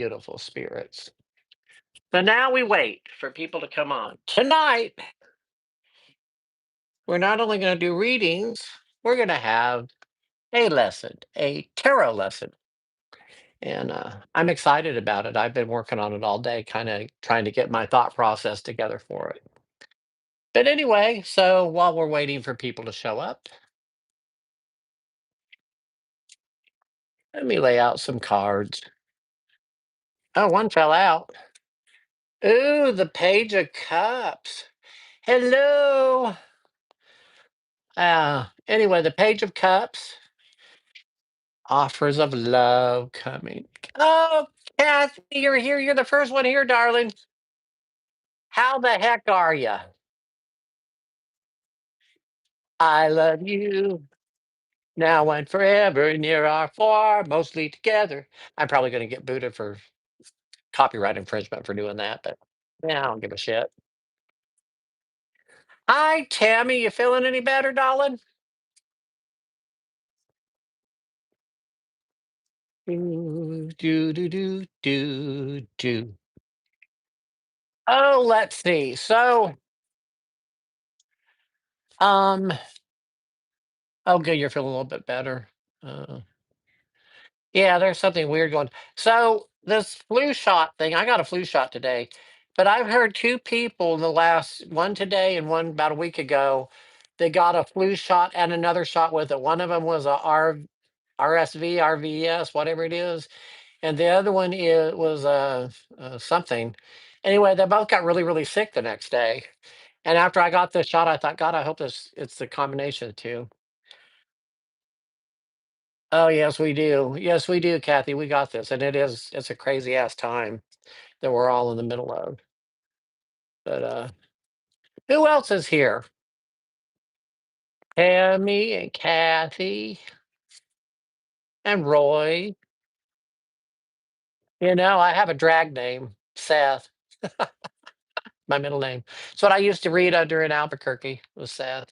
Beautiful spirits. So now we wait for people to come on. Tonight, we're not only going to do readings, we're going to have a lesson, a tarot lesson. And I'm excited about it. I've been working on it all day, kind of trying to get my thought process together for it. But anyway, so while we're waiting for people to show up, let me lay out some cards. Oh, one fell out. Ooh, the Page of Cups. Hello. Anyway, the Page of Cups, offers of love coming. Oh, Kathy, you're here. You're the first one here, darling. How the heck are you? I love you now and forever, near our far, mostly together. I'm probably going to get booted for copyright infringement for doing that, but yeah, I don't give a shit. Hi, Tammy. You feeling any better, darling? Do, do, do, do, do, do. Oh, let's see. So, um, oh, good. You're feeling a little bit better. Uh, yeah, there's something weird going. So this flu shot thing, I got a flu shot today, but I've heard two people in the last one today and one about a week ago. They got a flu shot and another shot with it. One of them was a RSV, RVS, whatever it is, and the other one was something. Anyway, they both got really, really sick the next day. And after I got the shot, I thought, God, I hope it's the combination of the two. Oh, yes, we do. Yes, we do, Kathy. We got this. And it's a crazy ass time that we're all in the middle of. But who else is here? Tammy and Kathy and Roy. I have a drag name, Seth, my middle name. It's what I used to read under in Albuquerque was Seth.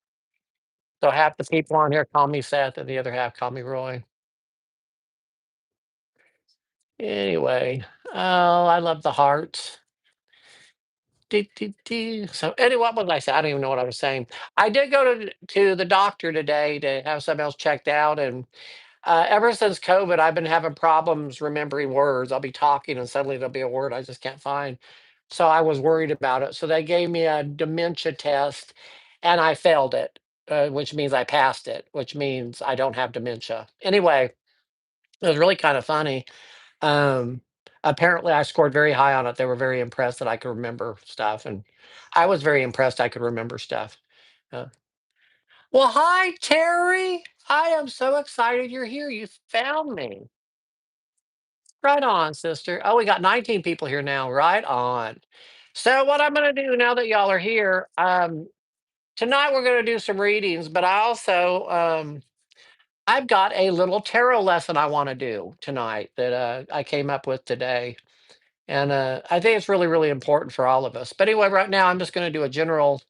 So half the people on here call me Seth and the other half call me Roy. Anyway, oh, I love the hearts. Do, do, do. So anyway, what was I saying? I don't even know what I was saying. I did go to the doctor today to have something else checked out, and ever since COVID, I've been having problems remembering words. I'll be talking, and suddenly there'll be a word I just can't find. So I was worried about it. So they gave me a dementia test, and I failed it, which means I passed it, which means I don't have dementia. Anyway, it was really kind of funny. Um, Apparently, I scored very high on it. They were very impressed that I could remember stuff, and I was very impressed I could remember stuff. Uh, well, hi, Terry. I am so excited you're here. You found me. Right on, sister. Oh, we got 19 people here now. Right on. So, what I'm going to do now that y'all are here, tonight we're going to do some readings, but I've got a little tarot lesson I want to do tonight that I came up with today. And I think it's really, really important for all of us. But anyway, right now I'm just going to do a general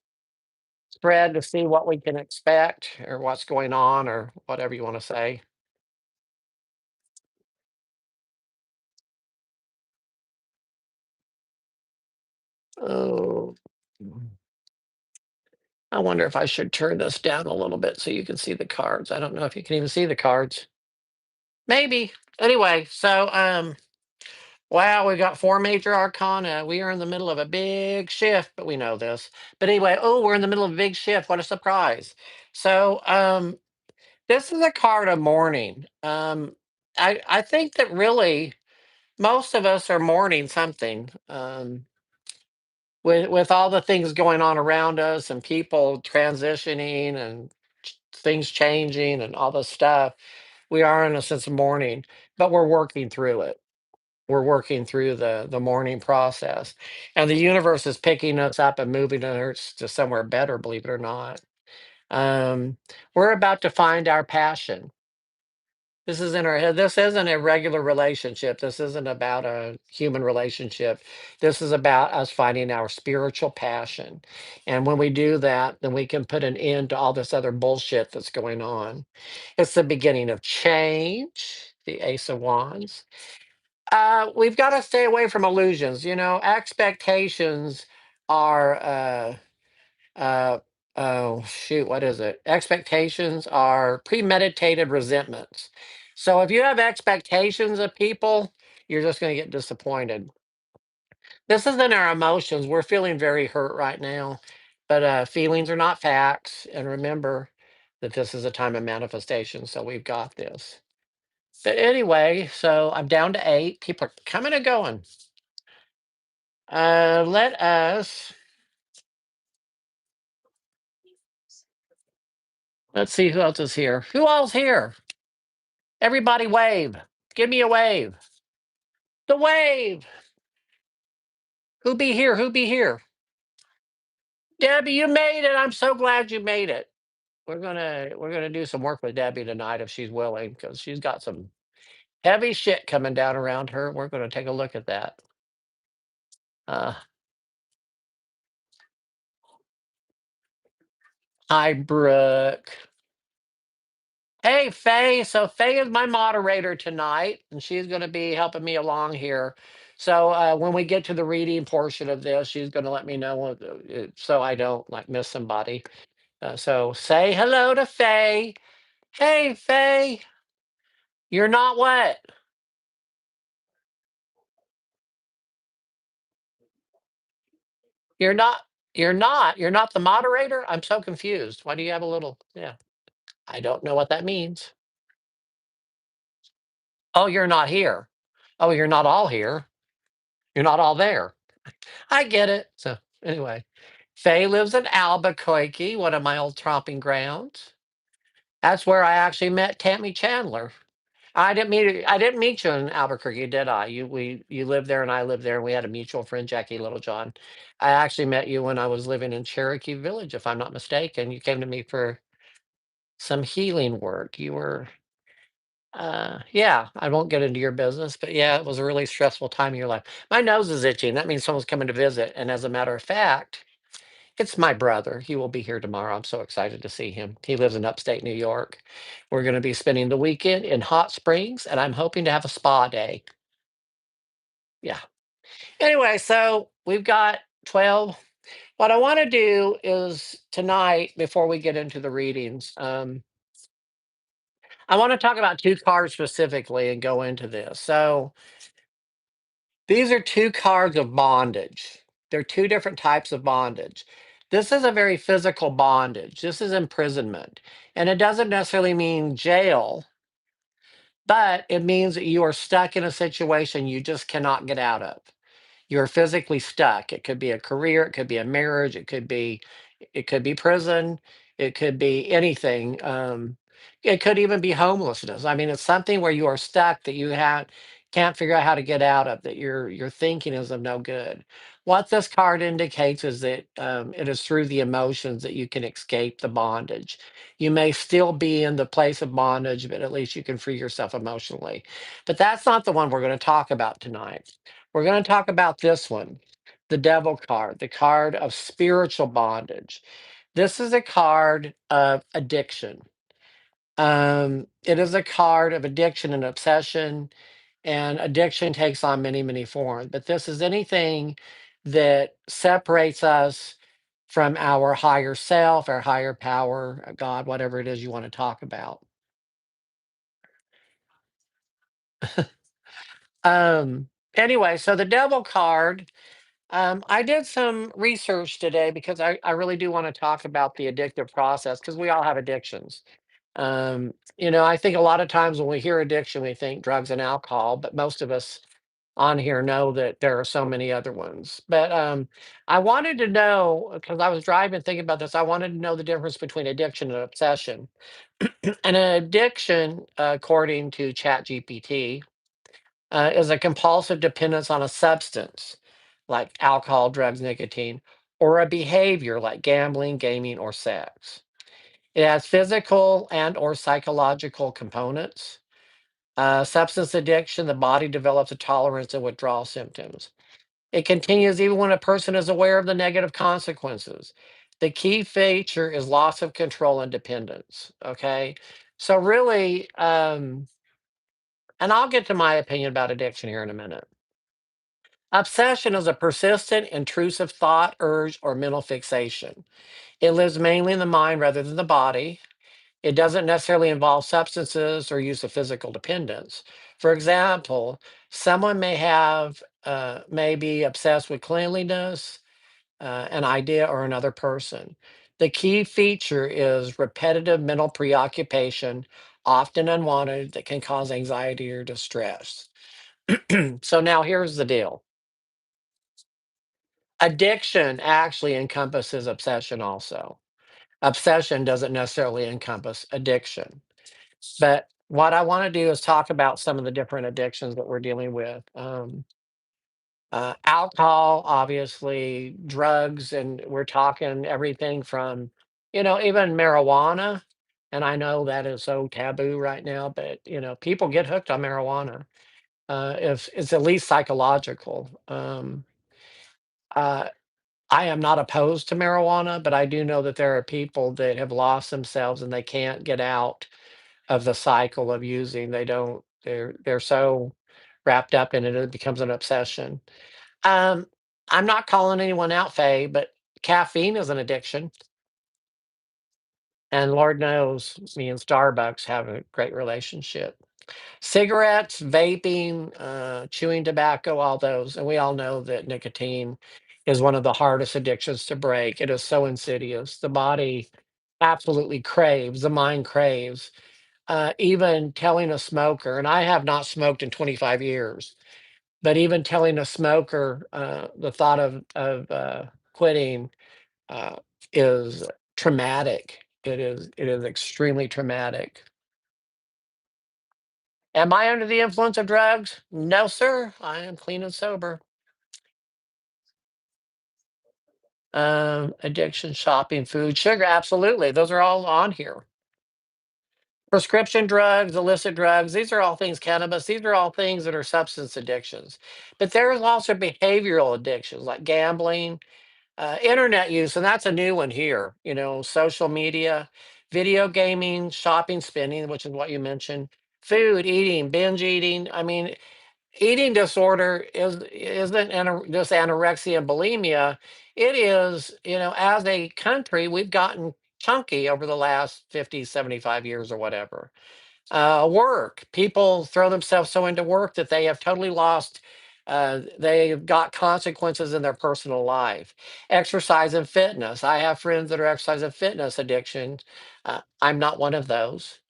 spread to see what we can expect or what's going on or whatever you want to say. Oh, I wonder if I should turn this down a little bit so you can see the cards. I don't know if you can even see the cards. Maybe. Anyway, so wow, we got four major arcana. We are in the middle of a big shift, but we know this. But anyway, oh, we're in the middle of a big shift. What a surprise. So this is a card of mourning. I think that really most of us are mourning something, with all the things going on around us and people transitioning and things changing and all this stuff. We are in a sense of mourning, but we're working through it. We're working through the mourning process, and the universe is picking us up and moving us to somewhere better. Believe it or not, we're about to find our passion. This is in our head. This isn't a regular relationship. This isn't about a human relationship. This is about us finding our spiritual passion. And when we do that, then we can put an end to all this other bullshit that's going on. It's the beginning of change, the Ace of Wands. We've got to stay away from illusions. You know, expectations are uh oh shoot, what is it? Expectations are premeditated resentments. So if you have expectations of people, you're just going to get disappointed. This isn't our emotions. We're feeling very hurt right now, but feelings are not facts. And remember that this is a time of manifestation. So we've got this. But anyway, so I'm down to 8. People are coming and going. Let us let's see who else is here. Who all's here? Everybody wave. Give me a wave. The wave. Who be here? Who be here? Debbie, you made it. I'm so glad you made it. We're gonna do some work with Debbie tonight if she's willing, because she's got some heavy shit coming down around her. We're gonna take a look at that. Uh, Hi, Brooke. Hey, Faye. So Faye is my moderator tonight, and she's going to be helping me along here. So when we get to the reading portion of this, she's going to let me know so I don't like miss somebody. So say hello to Faye. Hey, Faye. You're not what? You're not. You're not. You're not the moderator. I'm so confused. Why do you have a little? Yeah. I don't know what that means. Oh, you're not here. Oh, you're not all here. You're not all there. I get it. So anyway, Faye lives in Albuquerque, one of my old tromping grounds. That's where I actually met Tammy Chandler. I didn't meet you in Albuquerque, did I? You lived there and I lived there, and we had a mutual friend, Jackie Littlejohn. I actually met you when I was living in Cherokee Village, if I'm not mistaken. You came to me for some healing work. You were yeah, I won't get into your business, but yeah, it was a really stressful time in your life. My nose is itching. That means someone's coming to visit. And as a matter of fact, it's my brother. He will be here tomorrow. I'm so excited to see him. He lives in upstate New York. We're going to be spending the weekend in Hot Springs, and I'm hoping to have a spa day. Yeah. Anyway, so we've got 12. What I want to do is tonight, before we get into the readings, I want to talk about two cards specifically and go into this. So these are two cards of bondage. They're two different types of bondage. This is a very physical bondage. This is imprisonment. And it doesn't necessarily mean jail, but it means that you are stuck in a situation you just cannot get out of. You're physically stuck. It could be a career, it could be a marriage, it could be prison, it could be anything. It could even be homelessness. I mean, it's something where you are stuck that you have can't figure out how to get out of, that your thinking is of no good. What this card indicates is that it is through the emotions that you can escape the bondage. You may still be in the place of bondage, but at least you can free yourself emotionally. But that's not the one we're going to talk about tonight. We're going to talk about this one, the devil card, the card of spiritual bondage. This is a card of addiction. It is a card of addiction and obsession, and addiction takes on many, many forms. But this is anything that separates us from our higher self, our higher power, God, whatever it is you want to talk about. Anyway, so the devil card. I did some research today because I really do want to talk about the addictive process because we all have addictions. I think a lot of times when we hear addiction, we think drugs and alcohol, but most of us on here know that there are so many other ones. But I wanted to know, because I was driving thinking about this, I wanted to know the difference between addiction and obsession. And an addiction, according to ChatGPT, is a compulsive dependence on a substance like alcohol, drugs, nicotine, or a behavior like gambling, gaming, or sex. It has physical and or psychological components. Substance addiction, the body develops a tolerance and withdrawal symptoms. It continues even when a person is aware of the negative consequences. The key feature is loss of control and dependence. Okay. So really, And I'll get to my opinion about addiction here in a minute. Obsession is a persistent, intrusive thought, urge, or mental fixation. It lives mainly in the mind rather than the body. It doesn't necessarily involve substances or use of physical dependence. For example, someone may be obsessed with cleanliness, an idea, or another person. The key feature is repetitive mental preoccupation, often unwanted, that can cause anxiety or distress. So now here's the deal. Addiction actually encompasses obsession also. Obsession doesn't necessarily encompass addiction. But what I want to do is talk about some of the different addictions that we're dealing with. Alcohol, obviously, drugs, and we're talking everything from, even marijuana. And I know that is so taboo right now, but people get hooked on marijuana. If it's at least psychological. Uh, I am not opposed to marijuana, but I do know that there are people that have lost themselves and they can't get out of the cycle of using. They're so wrapped up in it, it becomes an obsession. Um, I'm not calling anyone out, Faye, but caffeine is an addiction. And Lord knows me and Starbucks have a great relationship. Cigarettes, vaping, chewing tobacco, all those. And we all know that nicotine is one of the hardest addictions to break. It is so insidious. The body absolutely craves, the mind craves. Even telling a smoker, and I have not smoked in 25 years, but even telling a smoker the thought of quitting uh, is traumatic. It is extremely traumatic. Am I under the influence of drugs? No, sir. I am clean and sober. Addiction, shopping, food, sugar. Absolutely. Those are all on here. Prescription drugs, illicit drugs, these are all things, cannabis, these are all things that are substance addictions. But there's also behavioral addictions like gambling, internet use, and that's a new one here, social media, video gaming, shopping, spending, which is what you mentioned, food, eating, binge eating. I mean, eating disorder isn't just anorexia and bulimia. It is, as a country, we've gotten chunky over the last 50, 75 years or whatever. Work. People throw themselves so into work that they have totally lost. They've got consequences in their personal life. Exercise and fitness. I have friends that are exercise and fitness addiction. I'm not one of those.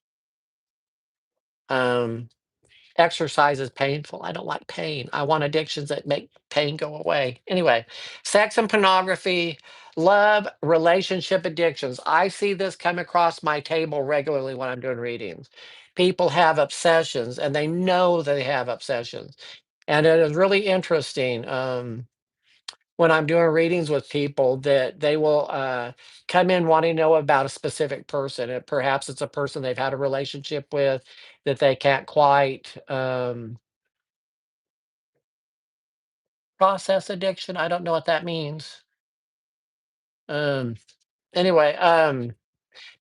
Um, Exercise is painful. I don't like pain. I want addictions that make pain go away. Anyway, sex and pornography, love, relationship addictions. I see this come across my table regularly when I'm doing readings. People have obsessions and they know they have obsessions. And it is really interesting. When I'm doing readings with people that they will come in wanting to know about a specific person. And perhaps it's a person they've had a relationship with that they can't quite process addiction. I don't know what that means. Um, anyway,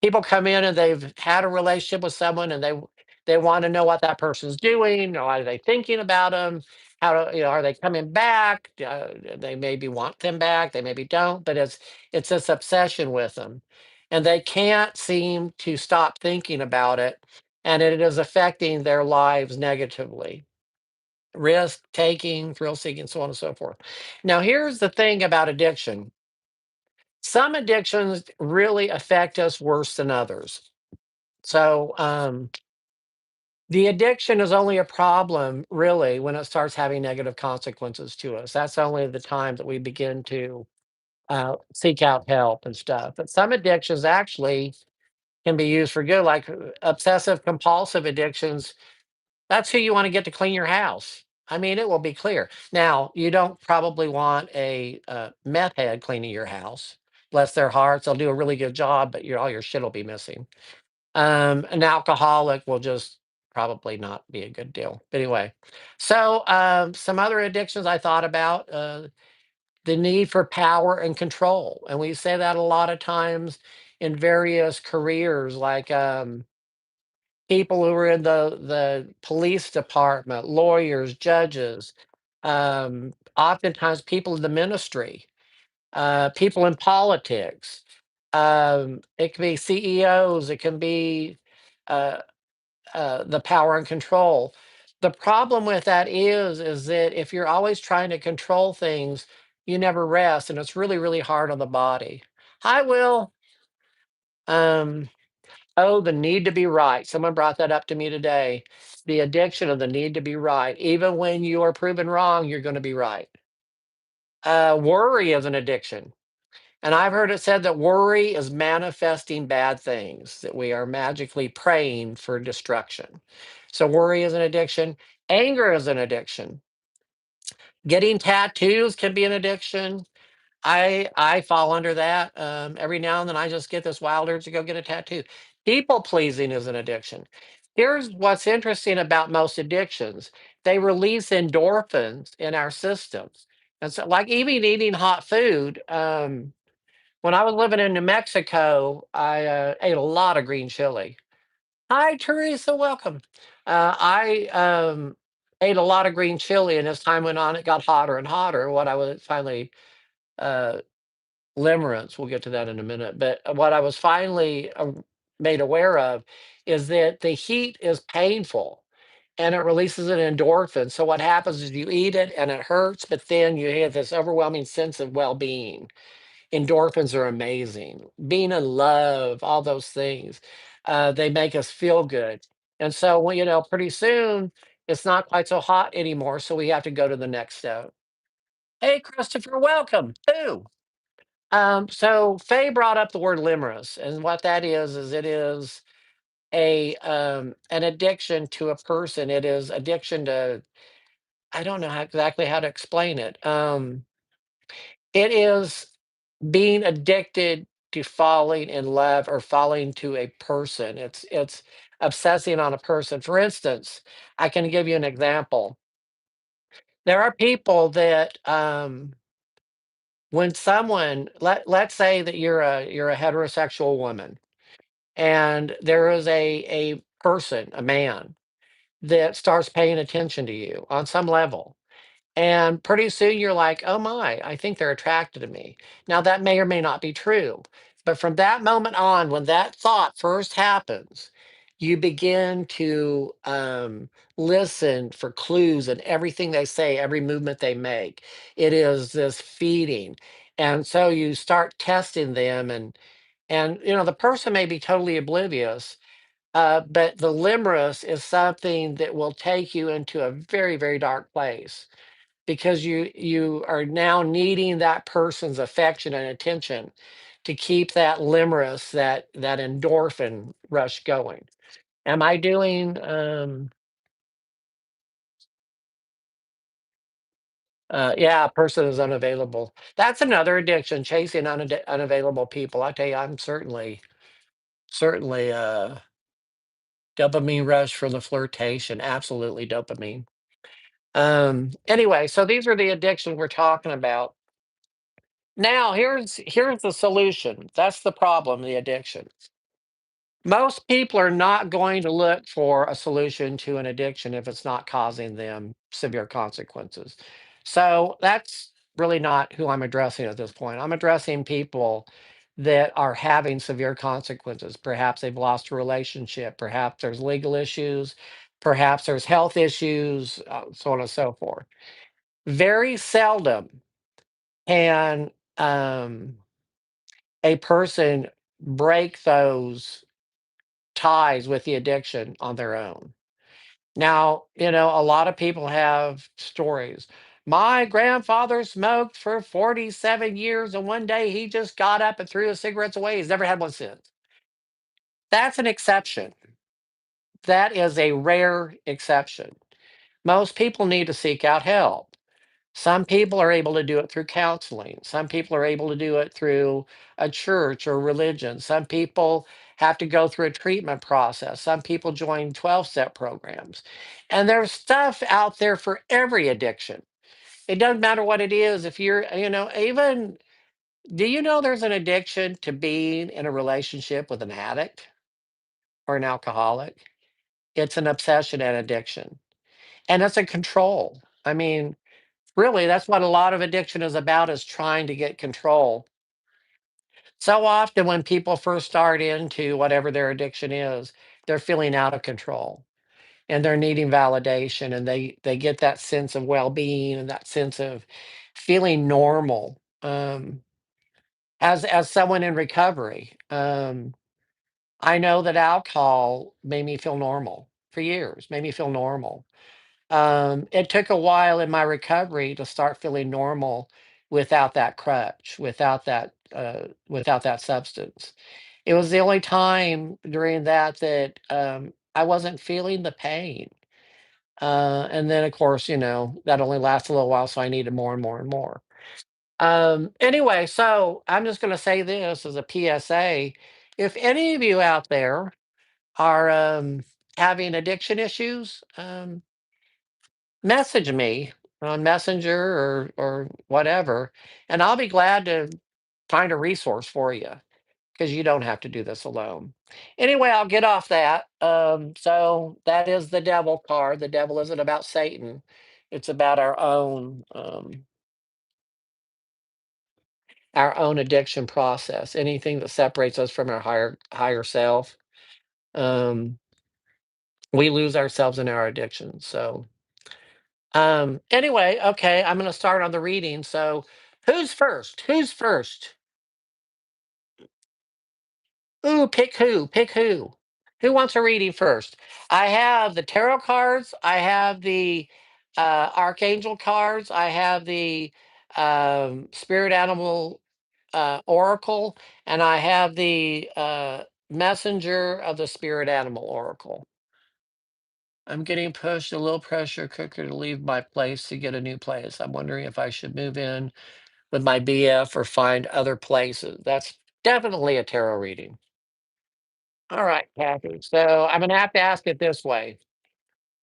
people come in and they've had a relationship with someone and they want to know what that person's doing. Or are they thinking about them? Are they coming back? They maybe want them back. They maybe don't. But it's this obsession with them, and they can't seem to stop thinking about it, and it is affecting their lives negatively. Risk taking, thrill seeking, so on and so forth. Now, here's the thing about addiction. Some addictions really affect us worse than others. So, the addiction is only a problem really when it starts having negative consequences to us. That's only the time that we begin to seek out help and stuff. But some addictions actually can be used for good, like obsessive compulsive addictions. That's who you want to get to clean your house. I mean, it will be clear. Now, you don't probably want a meth head cleaning your house. Bless their hearts, they'll do a really good job, but all your shit will be missing. An alcoholic will just probably not be a good deal. But anyway, so some other addictions I thought about the need for power and control. And we say that a lot of times in various careers, like people who are in the police department, lawyers, judges, oftentimes people in the ministry, people in politics. It can be CEOs. It can be uh, the power and control. The problem with that is that if you're always trying to control things, you never rest, and it's really, really hard on the body. Hi, Will. Um, oh, the need to be right. Someone brought that up to me today. The addiction of the need to be right. Even when you are proven wrong, you're going to be right. Worry is an addiction. And I've heard it said that worry is manifesting bad things, that we are magically praying for destruction. So worry is an addiction. Anger is an addiction. Getting tattoos can be an addiction. I fall under that. Every now and then I just get this wild urge to go get a tattoo. People pleasing is an addiction. Here's what's interesting about most addictions. They release endorphins in our systems. And so like even eating hot food, when I was living in New Mexico, I ate a lot of green chili. Hi, Teresa, welcome. I ate a lot of green chili, and as time went on, it got hotter and hotter. What I was finally uh, limerence. We'll get to that in a minute. But what I was finally made aware of is that the heat is painful and it releases an endorphin. So what happens is you eat it and it hurts, but then you have this overwhelming sense of well-being. Endorphins are amazing. Being in love, all those things, they make us feel good. And so, well, pretty soon it's not quite so hot anymore. So we have to go to the next step. Hey, Christopher, welcome. Boo. So Faye brought up the word limerence, and what that is it is a an addiction to a person. It is addiction to I don't know exactly how to explain it. It is being addicted to falling in love or falling to a person. It's obsessing on a person. For instance, I can give you an example. There are people that when someone let's say that you're a heterosexual woman and there is a person, a man, that starts paying attention to you on some level. And pretty soon you're like, oh my, I think they're attracted to me. Now, that may or may not be true. But from that moment on, when that thought first happens, you begin to listen for clues in everything they say, every movement they make. It is this feeding. And so you start testing them and the person may be totally oblivious, but the limerence is something that will take you into a very, very dark place because you are now needing that person's affection and attention to keep that limerence, that endorphin rush going. Am I doing? Yeah, a person is unavailable. That's another addiction, chasing unavailable people. I tell you, I'm certainly dopamine rush for the flirtation. Absolutely dopamine. Anyway, so these are the addictions we're talking about. Now, here's the solution. That's the problem, the addiction. Most people are not going to look for a solution to an addiction if it's not causing them severe consequences. So that's really not who I'm addressing at this point. I'm addressing people that are having severe consequences. Perhaps they've lost a relationship, perhaps there's legal issues, perhaps there's health issues, so on and so forth. Very seldom can a person break those ties with the addiction on their own. Now, a lot of people have stories. My grandfather smoked for 47 years, and one day he just got up and threw his cigarettes away. He's never had one since. That's an exception. That is a rare exception. Most people need to seek out help. Some people are able to do it through counseling. Some people are able to do it through a church or religion. Some people have to go through a treatment process. Some people join 12-step programs. And there's stuff out there for every addiction. It doesn't matter what it is. If you're, even, do you know there's an addiction to being in a relationship with an addict or an alcoholic? It's an obsession and addiction, and it's a control. I mean, really, that's what a lot of addiction is about, is trying to get control. So often when people first start into whatever their addiction is, they're feeling out of control and they're needing validation, and they get that sense of well-being and that sense of feeling normal. As someone in recovery, I know that alcohol made me feel normal for years, made me feel normal. It took a while in my recovery to start feeling normal without that crutch, without that substance. It was the only time during that I wasn't feeling the pain. And then, of course, that only lasts a little while, so I needed more and more and more. Anyway, so I'm just going to say this as a PSA. If any of you out there are having addiction issues, message me on Messenger or whatever, and I'll be glad to find a resource for you, because you don't have to do this alone. Anyway, I'll get off that. So that is the devil card. The devil isn't about Satan. It's about our own addiction process. Anything that separates us from our higher self. Um, we lose ourselves in our addiction. So anyway, okay, I'm gonna start on the reading. So who's first? Who's first? Ooh, pick who? Pick who? Who wants a reading first? I have the tarot cards. I have the archangel cards. I have the spirit animal oracle, and I have the messenger of the spirit animal oracle. I'm getting pushed a little pressure cooker to leave my place to get a new place. I'm wondering if I should move in with my BF or find other places. That's definitely a tarot reading. All right, Kathy. So I'm gonna have to ask it this way.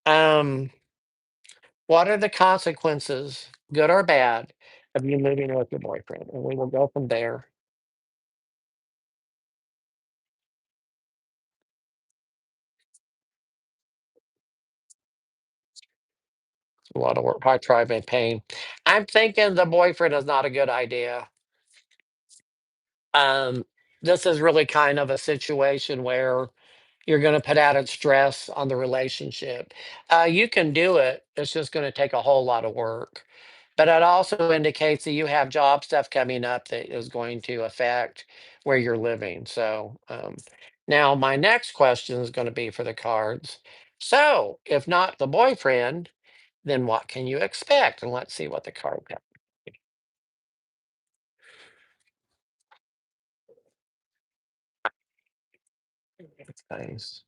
Um, what are the consequences, good or bad, of you moving in with your boyfriend? And we will go from there. A lot of work, hard drive and pain. I'm thinking the boyfriend is not a good idea. Um, this is really kind of a situation where you're going to put added stress on the relationship. You can do it. It's just going to take a whole lot of work. But it also indicates that you have job stuff coming up that is going to affect where you're living. So now my next question is going to be for the cards. So if not the boyfriend, then what can you expect? And let's see what the card got. It's nice.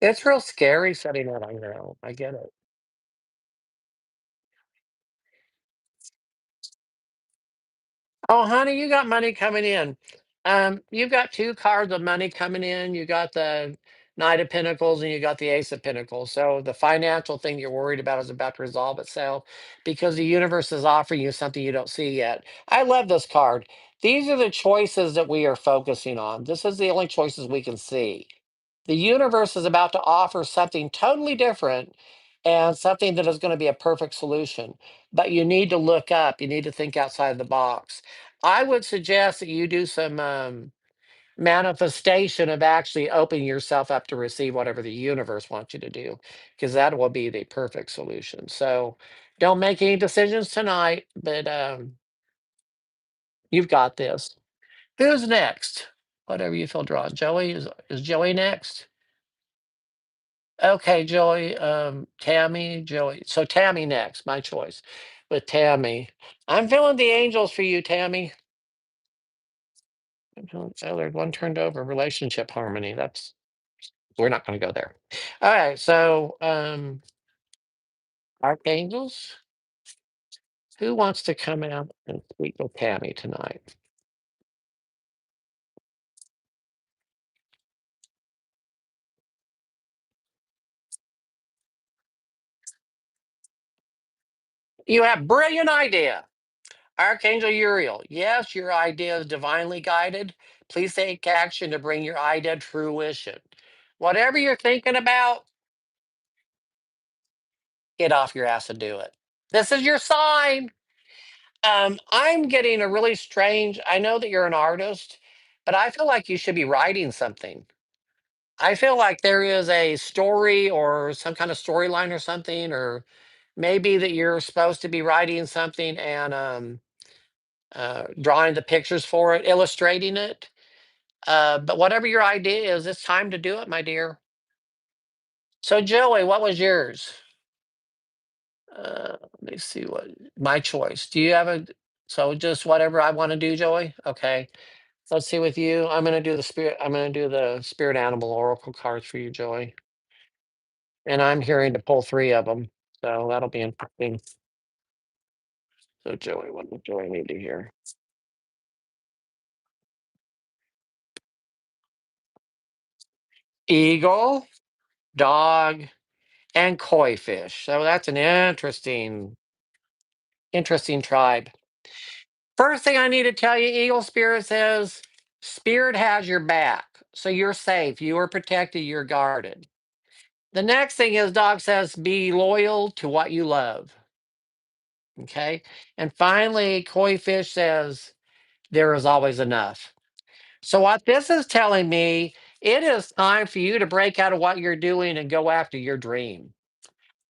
It's real scary setting that on your own. I get it. Oh, honey, you got money coming in. You've got two cards of money coming in. You got the Knight of Pentacles and you got the Ace of Pentacles. So the financial thing you're worried about is about to resolve itself, because the universe is offering you something you don't see yet. I love this card. These are the choices that we are focusing on. This is the only choices we can see. The universe is about to offer something totally different and something that is going to be a perfect solution. But you need to look up, you need to think outside the box. I would suggest that you do some manifestation of actually opening yourself up to receive whatever the universe wants you to do, because that will be the perfect solution. So don't make any decisions tonight, but you've got this. Who's next? Whatever you feel drawn. Joey, is Joey next? Okay, Joey, Tammy, Joey. So Tammy next, my choice. With Tammy. I'm feeling the angels for you, Tammy. Oh, there's one turned over. Relationship harmony. We're not going to go there. All right. So, archangels, who wants to come out and speak with Tammy tonight? You have brilliant idea. Archangel Uriel. Yes, your idea is divinely guided. Please take action to bring your idea to fruition. Whatever you're thinking about, Get off your ass and do it. This is your sign. I'm getting a really strange. I know that you're an artist, but I feel like you should be writing something. I feel like there is a story or some kind of storyline or something, or maybe that you're supposed to be writing something and drawing the pictures for it, illustrating it. But whatever your idea is, it's time to do it, my dear. So, Joey, what was yours? Let me see what my choice. Do you have a so just whatever I want to do, Joey? Okay. Let's see with you. I'm gonna do the spirit animal oracle cards for you, Joey. And I'm hearing to pull three of them. So that'll be interesting. So Joey, what does Joey need to hear? Eagle, dog, and koi fish. So that's an interesting tribe. First thing I need to tell you, Eagle Spirit says Spirit has your back. So you're safe. You are protected. You're guarded. The next thing is dog says be loyal to what you love. Okay. And finally, koi fish says there is always enough. So what this is telling me, it is time for you to break out of what you're doing and go after your dream.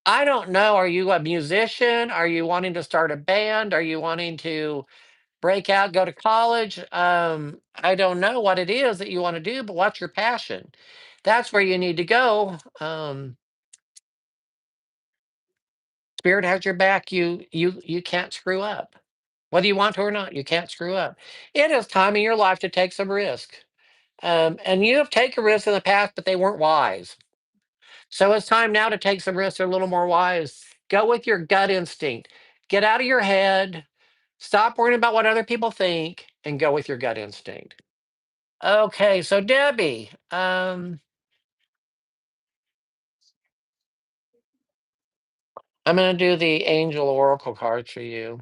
I don't know. Are you a musician? Are you wanting to start a band? Are you wanting to break out, go to college? I don't know what it is that you want to do, but what's your passion? That's where you need to go. Spirit has your back. You can't screw up. Whether you want to or not, you can't screw up. It is time in your life to take some risk. And you have taken risks in the past, but they weren't wise. So it's time now to take some risks that are a little more wise. Go with your gut instinct. Get out of your head. Stop worrying about what other people think and go with your gut instinct. Okay, so Debbie, I'm going to do the angel oracle cards for you.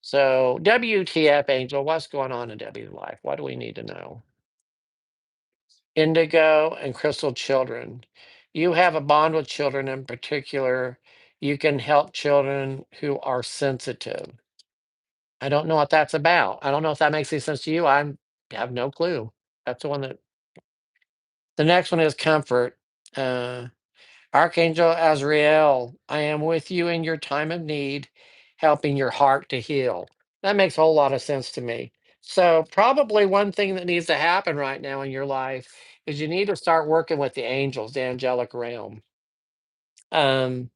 So, WTF, Angel, what's going on in Debbie's life? What do we need to know? Indigo and crystal children. You have a bond with children in particular. You can help children who are sensitive. I don't know what that's about. I don't know if that makes any sense to you. Have no clue. That's the one that the next one is comfort. Uh, Archangel Azrael, I am with you in your time of need, helping your heart to heal. That makes a whole lot of sense to me. So, probably one thing that needs to happen right now in your life is you need to start working with the angels, the angelic realm. Um,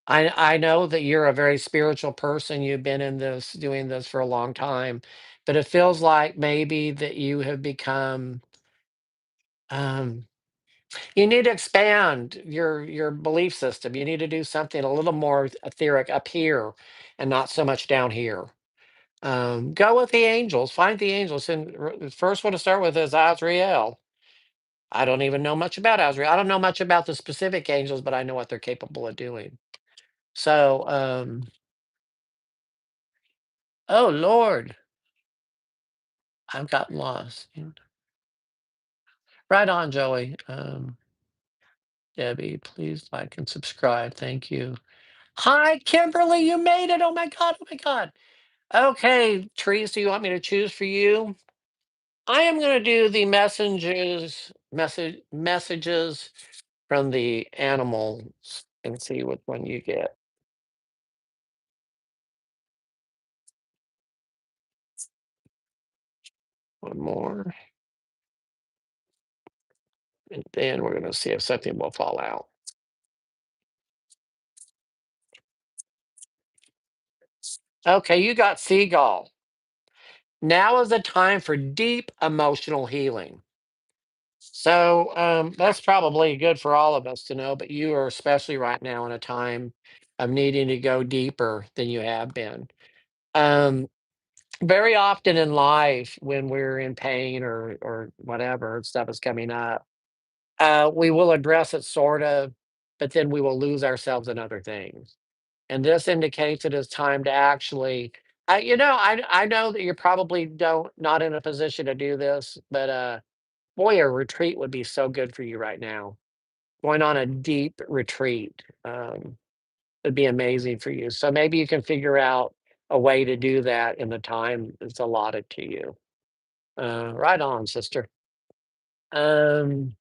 I know that you're a very spiritual person. You've been in this, doing this for a long time, but it feels like maybe that you have become um, you need to expand your belief system. You need to do something a little more etheric up here and not so much down here. Go with the angels. Find the angels. And the first one to start with is Azrael. I don't even know much about Azrael. I don't know much about the specific angels, but I know what they're capable of doing. So, oh Lord, I've gotten lost. Right on, Joey. Debbie, please like and subscribe. Thank you. Hi, Kimberly, you made it. Oh my God. Oh my God. Okay, Teresa, you want me to choose for you? I am going to do the messages from the animals and see which one you get. One more, and then we're going to see if something will fall out. Okay, you got seagull. Now is the time for deep emotional healing. So that's probably good for all of us to know, but you are especially right now in a time of needing to go deeper than you have been. Um, Very often in life when we're in pain or whatever stuff is coming up, we will address it sort of, but then we will lose ourselves in other things. And this indicates it is time to actually I know that you're probably don't not in a position to do this, but boy, a retreat would be so good for you right now. going on a deep retreat. It'd be amazing for you. So maybe you can figure out a way to do that in the time that's allotted to you. Right on, sister. Um,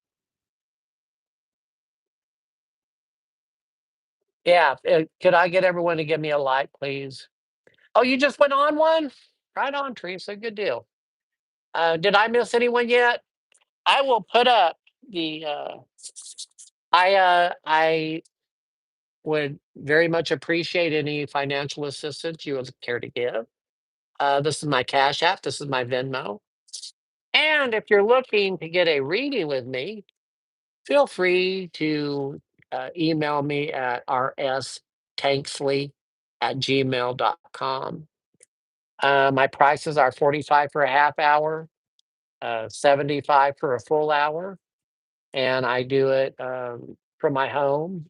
yeah. Could I get everyone to give me a like, please? Oh, you just went on one? Right on, Teresa. Good deal. Did I miss anyone yet? I will put up the. I would very much appreciate any financial assistance you would care to give. This is my Cash App. This is my Venmo. And if you're looking to get a reading with me, feel free to email me at rstankley@gmail.com. My prices are 45 for a half hour, 75 for a full hour, and I do it from my home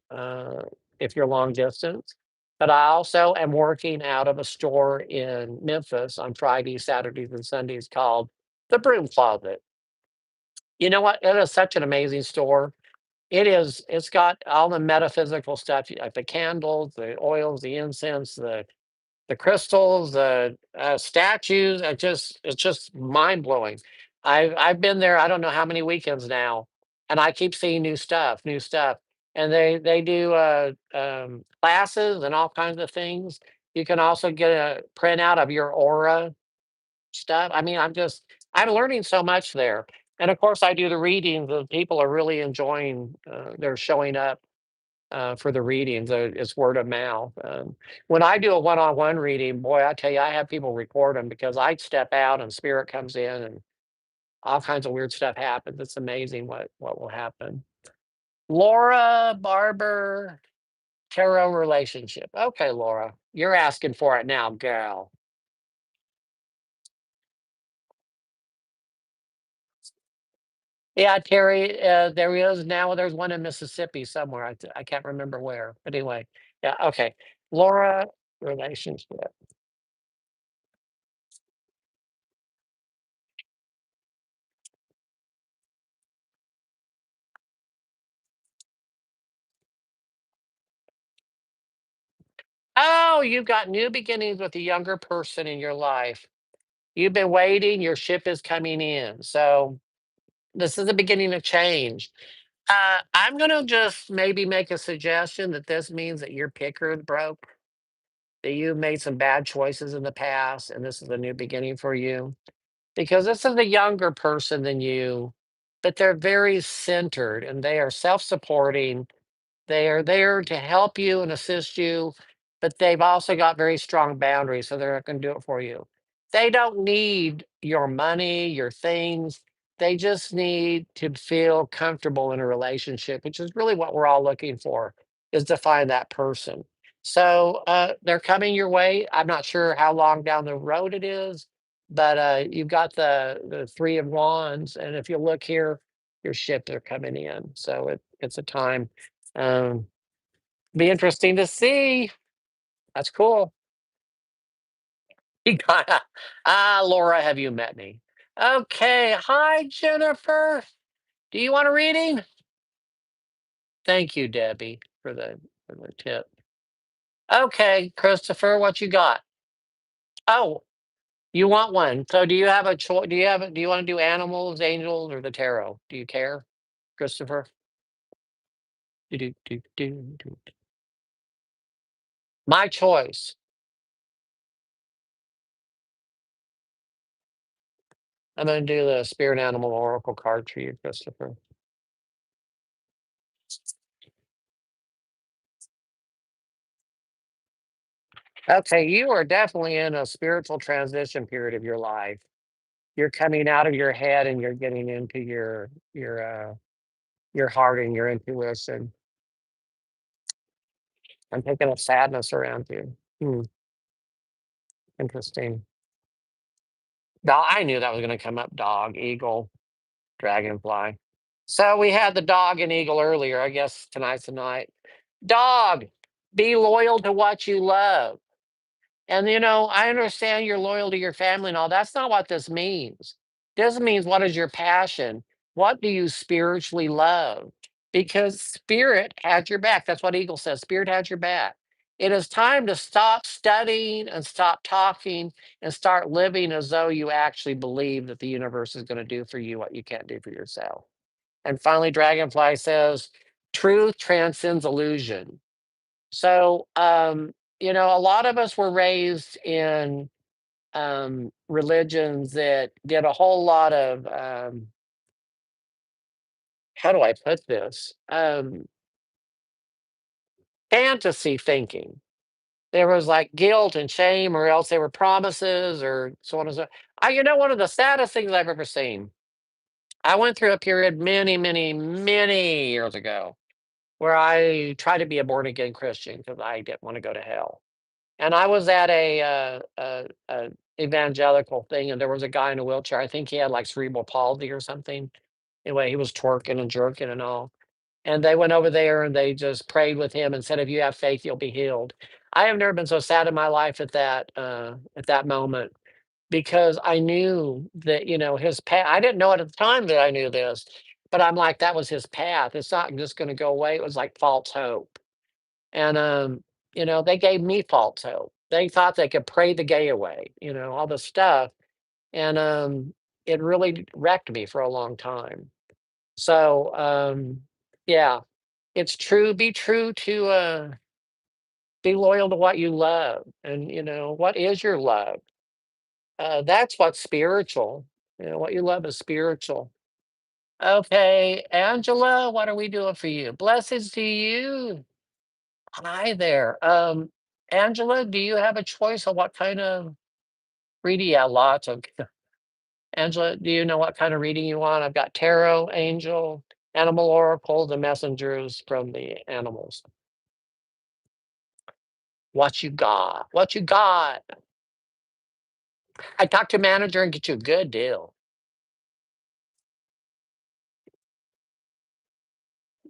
if you're long distance. But I also am working out of a store in Memphis on Fridays, Saturdays, and Sundays called the Broom Closet. You know what? It is such an amazing store. It is. It's got all the metaphysical stuff, like the candles, the oils, the incense, the crystals, the statues. It's just mind blowing. I've been there. I don't know how many weekends now, and I keep seeing new stuff, new stuff. And they do classes and all kinds of things. You can also get a printout of your aura stuff. I mean, I'm learning so much there. And of course, I do the readings. The people are really enjoying. They're showing up for the readings. It's word of mouth. When I do a one-on-one reading, boy, I tell you, I have people record them because I step out and spirit comes in and all kinds of weird stuff happens. It's amazing what will happen. Laura Barber, tarot relationship. Okay, Laura, you're asking for it now, girl. Yeah, Terry, there is now. There's one in Mississippi somewhere. I can't remember where. But anyway, yeah, okay. Laura, relationship. Oh, you've got new beginnings with a younger person in your life. You've been waiting, your ship is coming in. So this is the beginning of change. I'm going to just maybe make a suggestion that this means that your picker is broke, that you made some bad choices in the past, and this is a new beginning for you. Because this is a younger person than you, but they're very centered and they are self supporting. They are there to help you and assist you, but they've also got very strong boundaries, so they're not going to do it for you. They don't need your money, your things. They just need to feel comfortable in a relationship, which is really what we're all looking for, is to find that person. So they're coming your way. I'm not sure how long down the road it is, but you've got the three of wands, and if you look here, your ships are coming in. So it's a time. Um, be interesting to see. That's cool. You got Laura, have you met me? Okay. Hi, Jennifer. Do you want a reading? Thank you, Debbie, for the tip. Okay, Christopher, what you got? Oh, you want one. So do you have a choice? Do you want to do animals, angels, or the tarot? Do you care, Christopher? Do, do, do, do, do. My choice. I'm gonna do the spirit animal oracle card for you, Christopher. Okay, you are definitely in a spiritual transition period of your life. You're coming out of your head and you're getting into your heart and your intuition. I'm picking up sadness around you. Hmm, interesting. I knew that was going to come up. Dog, eagle, dragonfly. So we had the dog and eagle earlier. I guess tonight's the night. Dog, be loyal to what you love. And I understand you're loyal to your family and all. That's not what this means. This means, what is your passion? What do you spiritually love? because spirit had your back. That's what Eagle says. Spirit had your back. It is time to stop studying and stop talking and start living as though you actually believe that the universe is going to do for you what you can't do for yourself. And finally, Dragonfly says, truth transcends illusion. So, a lot of us were raised in religions that did a whole lot of, how do I put this? Fantasy thinking. There was like guilt and shame, or else they were promises, or so on and so. One of the saddest things I've ever seen. I went through a period many, many, many years ago where I tried to be a born again Christian because I didn't want to go to hell. And I was at a evangelical thing, and there was a guy in a wheelchair. I think he had like cerebral palsy or something. Anyway, he was twerking and jerking and all. And they went over there and they just prayed with him and said, "If you have faith, you'll be healed." I have never been so sad in my life at that moment because I knew that his path. I didn't know it at the time that I knew this, but I'm like that was his path. It's not just going to go away. It was like false hope, and they gave me false hope. They thought they could pray the gay away, all this stuff, and it really wrecked me for a long time. So yeah, it's true. Be true to be loyal to what you love, and what is your love. That's what's spiritual. What you love is spiritual. Okay, Angela, what are we doing for you? Blessings to you. Hi there. Angela, do you have a choice of what kind of reading? Yeah, lots of. Angela, do you know what kind of reading you want? I've got tarot, angel, animal oracle, the messengers from the animals. What you got? What you got? I talk to manager and get you a good deal.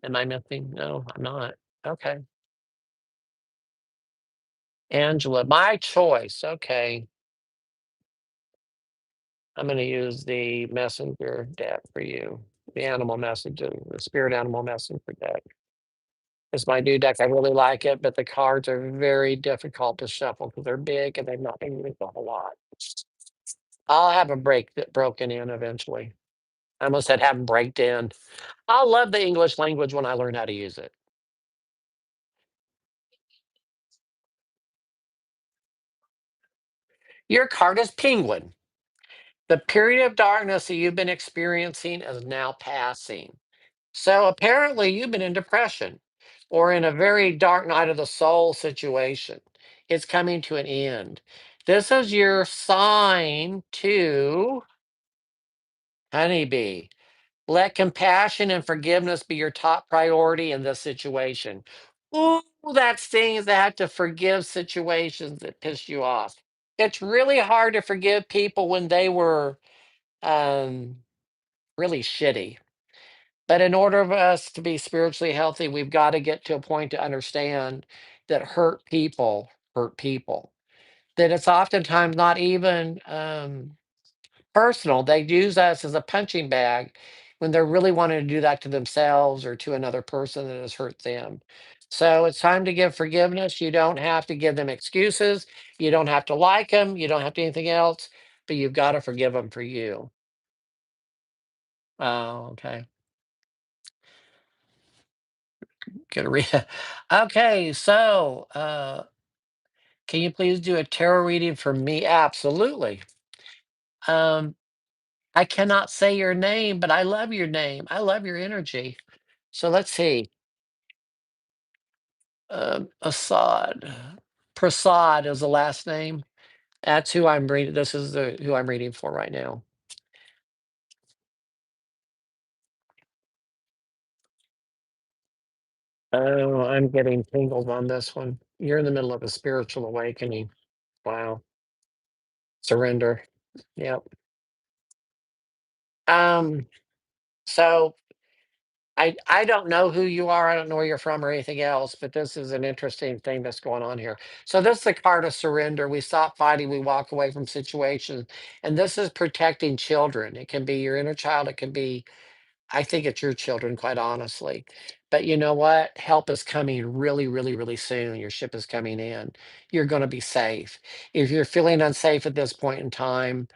Am I missing? No, I'm not. Okay. Angela, my choice. Okay. I'm going to use the messenger deck for you. The animal messenger, the spirit animal messenger deck. It's my new deck. I really like it, but the cards are very difficult to shuffle because they're big and they've not been used a whole lot. I'll have them broken in eventually. I almost said have them breaked in. I'll love the English language when I learn how to use it. Your card is Penguin. The period of darkness that you've been experiencing is now passing. So apparently, you've been in depression or in a very dark night of the soul situation. It's coming to an end. This is your sign to honeybee. Let compassion and forgiveness be your top priority in this situation. Ooh, that stings that have to forgive situations that piss you off. It's really hard to forgive people when they were um, really shitty. But in order for us to be spiritually healthy, we've got to get to a point to understand that hurt people. That it's oftentimes not even personal. They use us as a punching bag when they're really wanting to do that to themselves or to another person that has hurt them. So it's time to give forgiveness. You don't have to give them excuses. You don't have to like them. You don't have to anything else, but you've got to forgive them for you. Oh, okay. Gonna read. Okay, so can you please do a tarot reading for me? Absolutely. Um, I cannot say your name, but I love your name. I love your energy. So let's see. Assad. Prasad is the last name. That's who I'm reading. This is who I'm reading for right now. Oh, I'm getting tingles on this one. You're in the middle of a spiritual awakening. Wow. Surrender. Yep. Um, so I don't know who you are. I don't know where you're from or anything else, but this is an interesting thing that's going on here. So this is the card of surrender. We stop fighting. We walk away from situations, and this is protecting children. It can be your inner child. It can be I think it's your children, quite honestly. But you know what? Help is coming really, really, really soon. Your ship is coming in. You're going to be safe. If you're feeling unsafe at this point in time,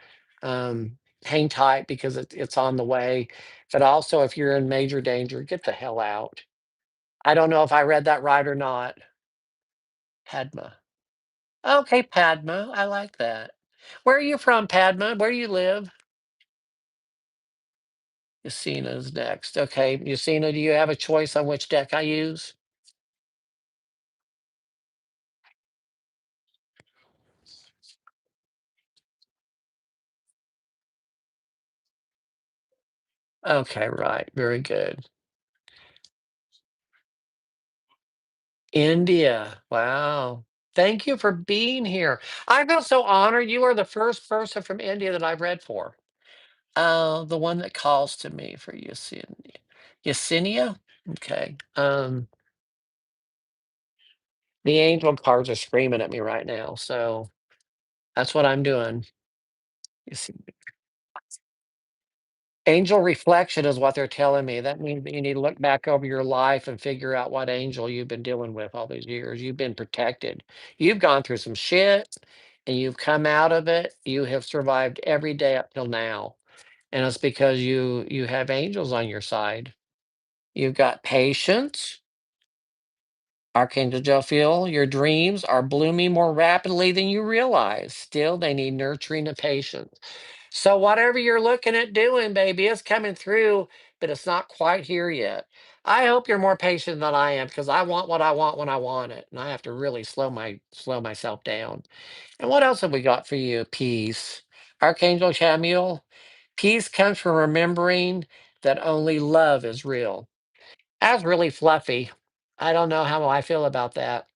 um, hang tight because it's on the way. But also, if you're in major danger, get the hell out. I don't know if I read that right or not. Padma. Okay, Padma. I like that. Where are you from, Padma? Where do you live? Yasina's next. Okay, Yasina, do you have a choice on which deck I use? Okay, right. Very good. India. Wow. Thank you for being here. I feel so honored. You are the first person from India that I've read for. The one that calls to me for Yesenia. Yesenia? Okay. The angel cards are screaming at me right now, so that's what I'm doing. Angel reflection is what they're telling me. That means that you need to look back over your life and figure out what angel you've been dealing with all these years. You've been protected. You've gone through some shit and you've come out of it. You have survived every day up till now. And it's because you have angels on your side. You've got patience. Archangel Jophiel, your dreams are blooming more rapidly than you realize. Still, they need nurturing and patience. So whatever you're looking at doing, baby, it's coming through, but it's not quite here yet. I hope you're more patient than I am because I want what I want when I want it, and I have to really slow myself down. And what else have we got for you? Peace, Archangel Chamuel. Peace comes from remembering that only love is real. That's really fluffy. I don't know how I feel about that.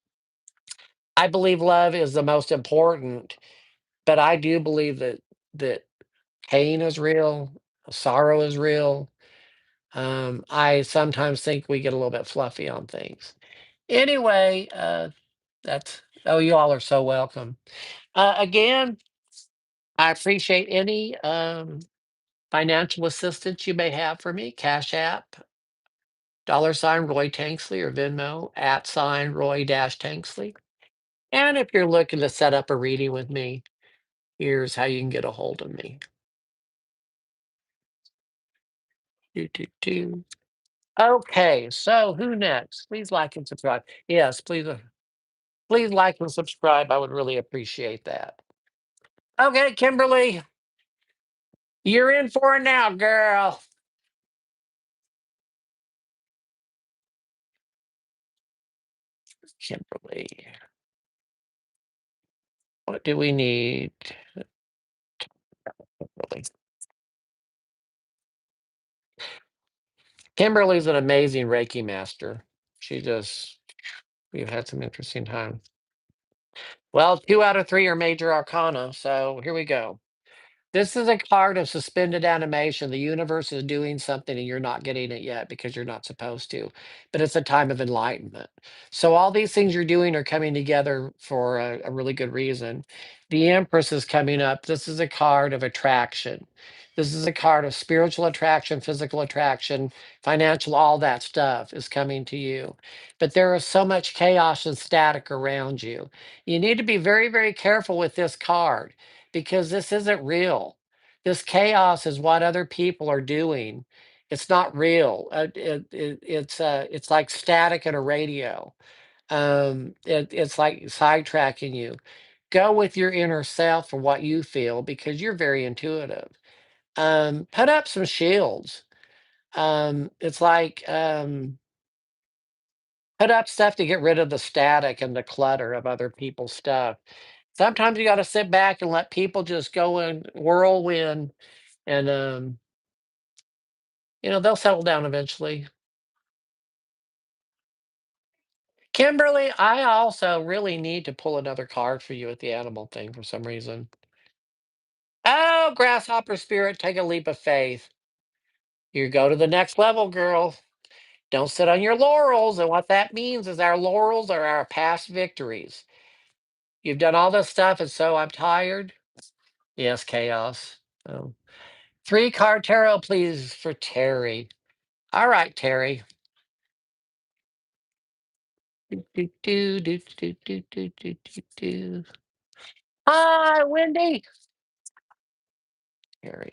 I believe love is the most important, but I do believe that pain is real, sorrow is real. I sometimes think we get a little bit fluffy on things. Anyway, that's oh, you all are so welcome. Again, I appreciate any financial assistance you may have for me. Cash App, $ Roy Tanksley or Venmo @ Roy Tanksley. And if you're looking to set up a reading with me, here's how you can get a hold of me. Do, do, do. Okay, so who next? Please like and subscribe. Yes, please, please like and subscribe. I would really appreciate that. Okay, Kimberly, you're in for it now, girl. Kimberly, what do we need? Kimberly. Kimberly's an amazing Reiki master. She just, we've had some interesting time. Well, 2 out of 3 are major arcana, so here we go. This is a card of suspended animation. The universe is doing something and you're not getting it yet because you're not supposed to. But it's a time of enlightenment. So all these things you're doing are coming together for a really good reason. The Empress is coming up. This is a card of attraction. This is a card of spiritual attraction, physical attraction, financial, all that stuff is coming to you. But there is so much chaos and static around you. You need to be very, very careful with this card because this isn't real. This chaos is what other people are doing. It's not real. It's like static in a radio. It's like sidetracking you. Go with your inner self for what you feel because you're very intuitive. Put up some shields. It's like put up stuff to get rid of the static and the clutter of other people's stuff. Sometimes you got to sit back and let people just go in whirlwind and they'll settle down eventually. Kimberly, I also really need to pull another card for you at the animal thing for some reason. Oh, grasshopper spirit, take a leap of faith. You go to the next level, girl. Don't sit on your laurels. And what that means is our laurels are our past victories. You've done all this stuff, and so I'm tired. Yes, chaos. Oh. 3 card tarot, please, for Terry. All right, Terry. Do, do, do, do, do, do, do, do, do, do. Hi, Wendy. Terry.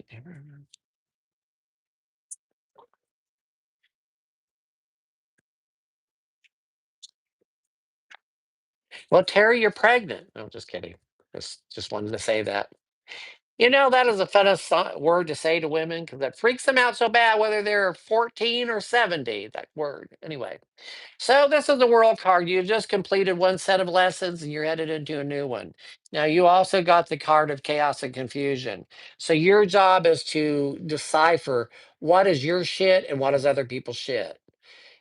Well, Terry, you're pregnant. No, just kidding. Just wanted to say that. You know, that is a word to say to women because that freaks them out so bad, whether they're 14 or 70, that word. Anyway, so this is the world card. You've just completed one set of lessons and you're headed into a new one. Now, you also got the card of chaos and confusion. So your job is to decipher what is your shit and what is other people's shit.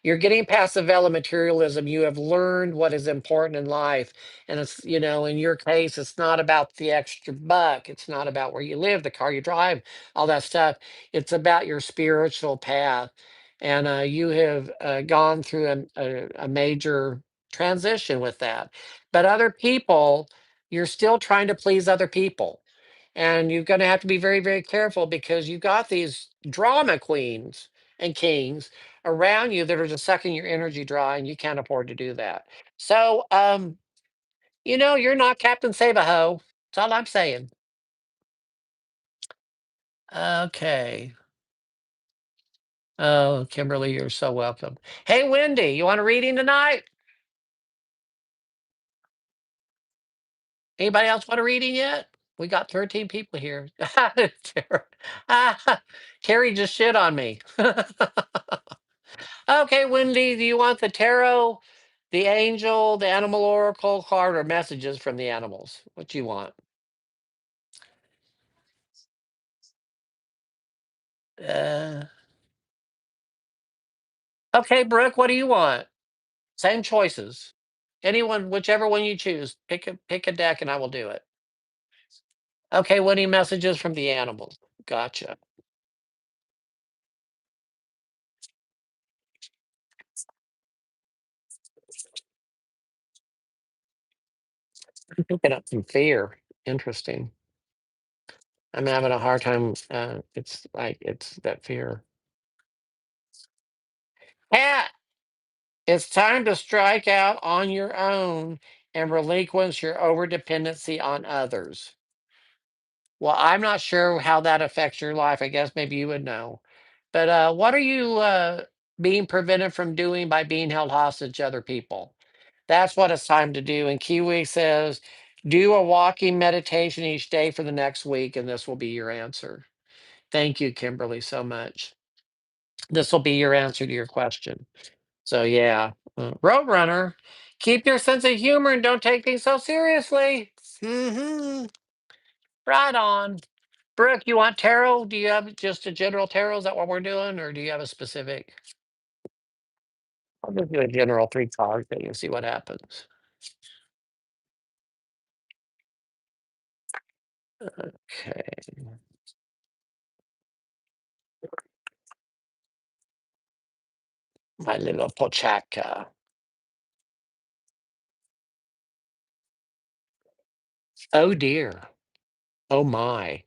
You're getting past the veil of materialism. You have learned what is important in life. And it's, in your case, it's not about the extra buck. It's not about where you live, the car you drive, all that stuff. It's about your spiritual path. And you have gone through a major transition with that. But other people, you're still trying to please other people. And you're going to have to be very, very careful because you've got these drama queens and kings around you that are just sucking your energy dry, and you can't afford to do that. So, you're not Captain Save a Ho. That's all I'm saying. Okay. Oh, Kimberly, you're so welcome. Hey, Wendy, you want a reading tonight? Anybody else want a reading yet? We got 13 people here. Ah, Terry just shit on me. Okay, Wendy, do you want the tarot, the angel, the animal oracle card, or messages from the animals? What you want? Uh, okay, Brooke, what do you want? Same choices. Anyone, whichever one you choose, pick a deck, and I will do it. Okay, what any messages from the animals? Gotcha. I'm picking up some fear. Interesting. I'm having a hard time. It's like it's that fear. Cat, it's time to strike out on your own and relinquish your overdependency on others. Well, I'm not sure how that affects your life. I guess maybe you would know. But what are you being prevented from doing by being held hostage to other people? That's what it's time to do. And Kiwi says, do a walking meditation each day for the next week, and this will be your answer. Thank you, Kimberly, so much. This will be your answer to your question. So, yeah, Roadrunner, keep your sense of humor and don't take things so seriously. Right on. Brooke, you want tarot? Do you have just a general tarot? Is that what we're doing? Or do you have a specific? I'll just do a general three card thing and see what happens. Okay. My little pochaka. Oh dear. Oh my.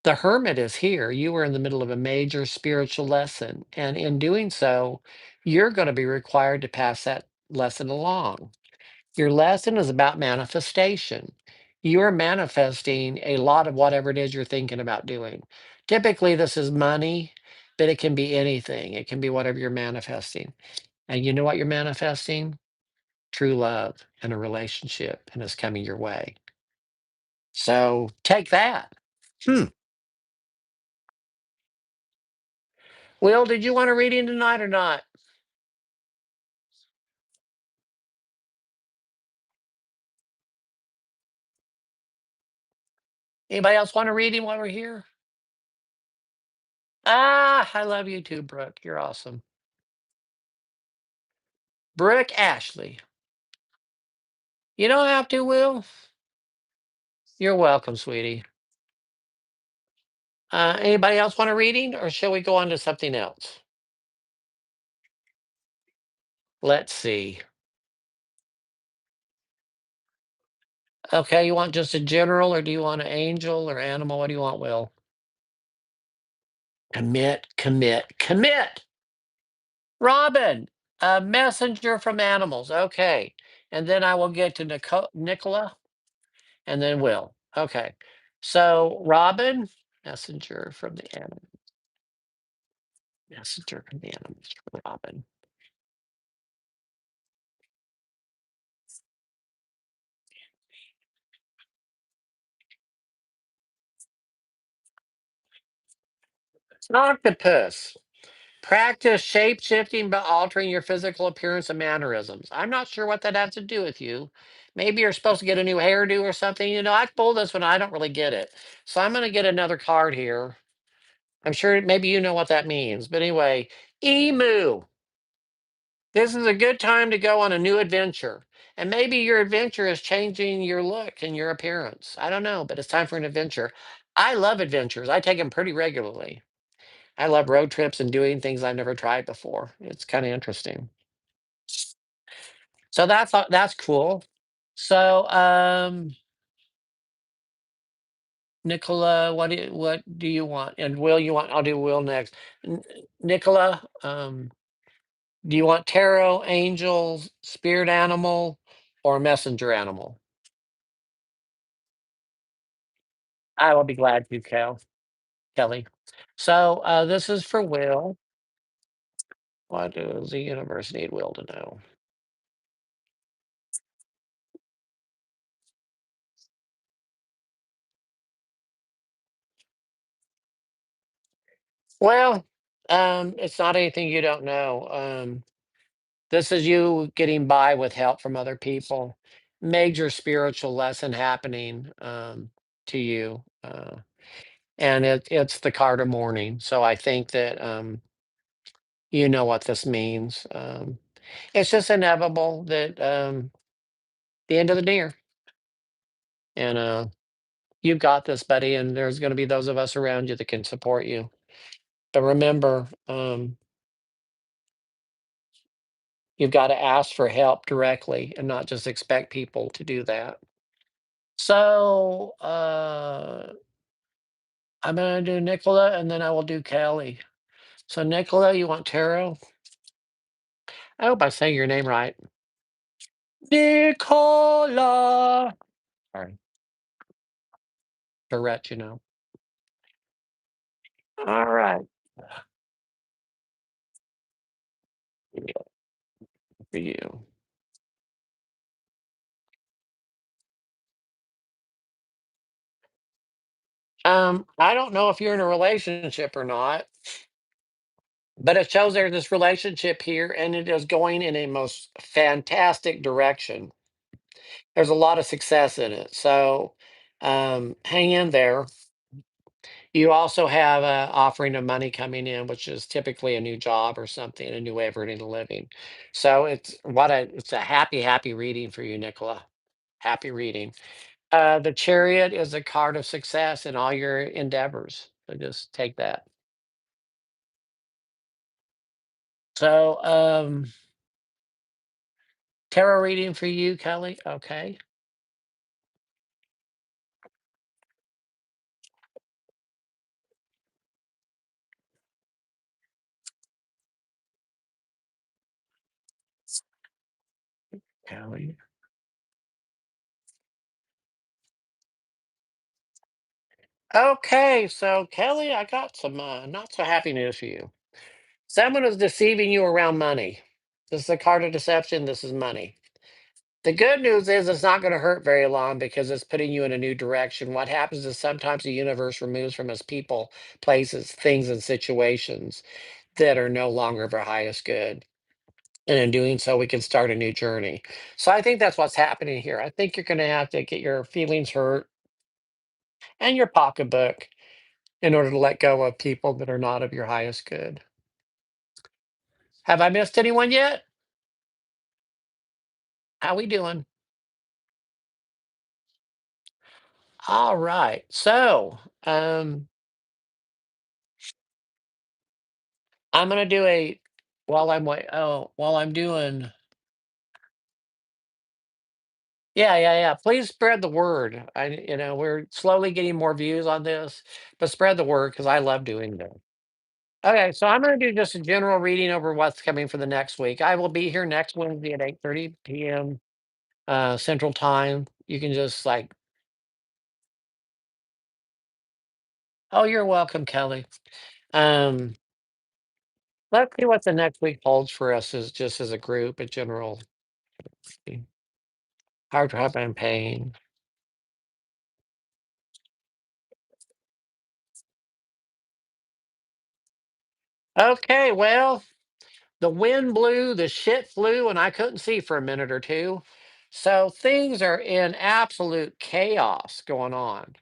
The hermit is here. You were in the middle of a major spiritual lesson. And in doing so, you're going to be required to pass that lesson along. Your lesson is about manifestation. You are manifesting a lot of whatever it is you're thinking about doing. Typically, this is money, but it can be anything. It can be whatever you're manifesting. And you know what you're manifesting? True love and a relationship, and it's coming your way. So take that. Hmm. Will, did you want a reading tonight or not? Anybody else want a reading while we're here? Ah, I love you too, Brooke. You're awesome. Brooke Ashley. You don't have to, Will. You're welcome, sweetie. Anybody else want a reading, or shall we go on to something else? Let's see. Okay, you want just a general, or do you want an angel or animal? What do you want, Will? Commit, commit, commit. Robin, a messenger from animals. Okay. And then I will get to Nicola and then Will. Okay. So, Robin, messenger from the animal, messenger from the animals for Robin. Octopus. Practice shape shifting by altering your physical appearance and mannerisms. I'm not sure what that has to do with you. Maybe you're supposed to get a new hairdo or something. I pulled this one. I don't really get it. So I'm going to get another card here. I'm sure maybe you know what that means. But anyway, emu. This is a good time to go on a new adventure. And maybe your adventure is changing your look and your appearance. I don't know, but it's time for an adventure. I love adventures. I take them pretty regularly. I love road trips and doing things I've never tried before. It's kind of interesting. So that's cool. So, Nicola, what do you want? And Will, you want? I'll do Will next. Nicola, do you want tarot, angels, spirit animal, or messenger animal? I will be glad to, Kelly. So, this is for Will. What does the universe need Will to know? Well, it's not anything you don't know. This is you getting by with help from other people. Major spiritual lesson happening to you. And it's the card of mourning. So I think that you know what this means. It's just inevitable that the end of the year. And you've got this, buddy. And there's going to be those of us around you that can support you. But remember, you've got to ask for help directly and not just expect people to do that. So, I'm gonna do Nicola, and then I will do Kelly. So Nicola, you want tarot? I hope I say your name right. Nicola. Sorry, Tourette. All right, for you. I don't know if you're in a relationship or not, but it shows there's this relationship here, and it is going in a most fantastic direction. There's a lot of success in it, so hang in there. You also have a offering of money coming in, which is typically a new job or something, a new way of earning a living. So it's a happy, happy reading for you, Nicola. Happy reading. The chariot is a card of success in all your endeavors. So just take that. So tarot reading for you, Kelly. Okay. Kelly. Okay, so Kelly, I got some not so happy news for you. Someone is deceiving you around money. This is a card of deception. This is money. The good news is it's not going to hurt very long because it's putting you in a new direction. What happens is sometimes the universe removes from us people, places, things, and situations that are no longer of our highest good. And in doing so, we can start a new journey. So I think that's what's happening here. I think you're going to have to get your feelings hurt and your pocketbook in order to let go of people that are not of your highest good. Have I missed anyone yet? How we doing? All right. So, I'm gonna do a while I'm doing yeah. Please spread the word. We're slowly getting more views on this, but spread the word because I love doing that. Okay, so I'm going to do just a general reading over what's coming for the next week. I will be here next Wednesday at 8:30 p.m. Central Time. You can just like, oh, you're welcome, Kelly. Um, let's see what the next week holds for us as just as a group, a general heart rate and pain. Okay, well, the wind blew, the shit flew, and I couldn't see for a minute or two. So things are in absolute chaos going on.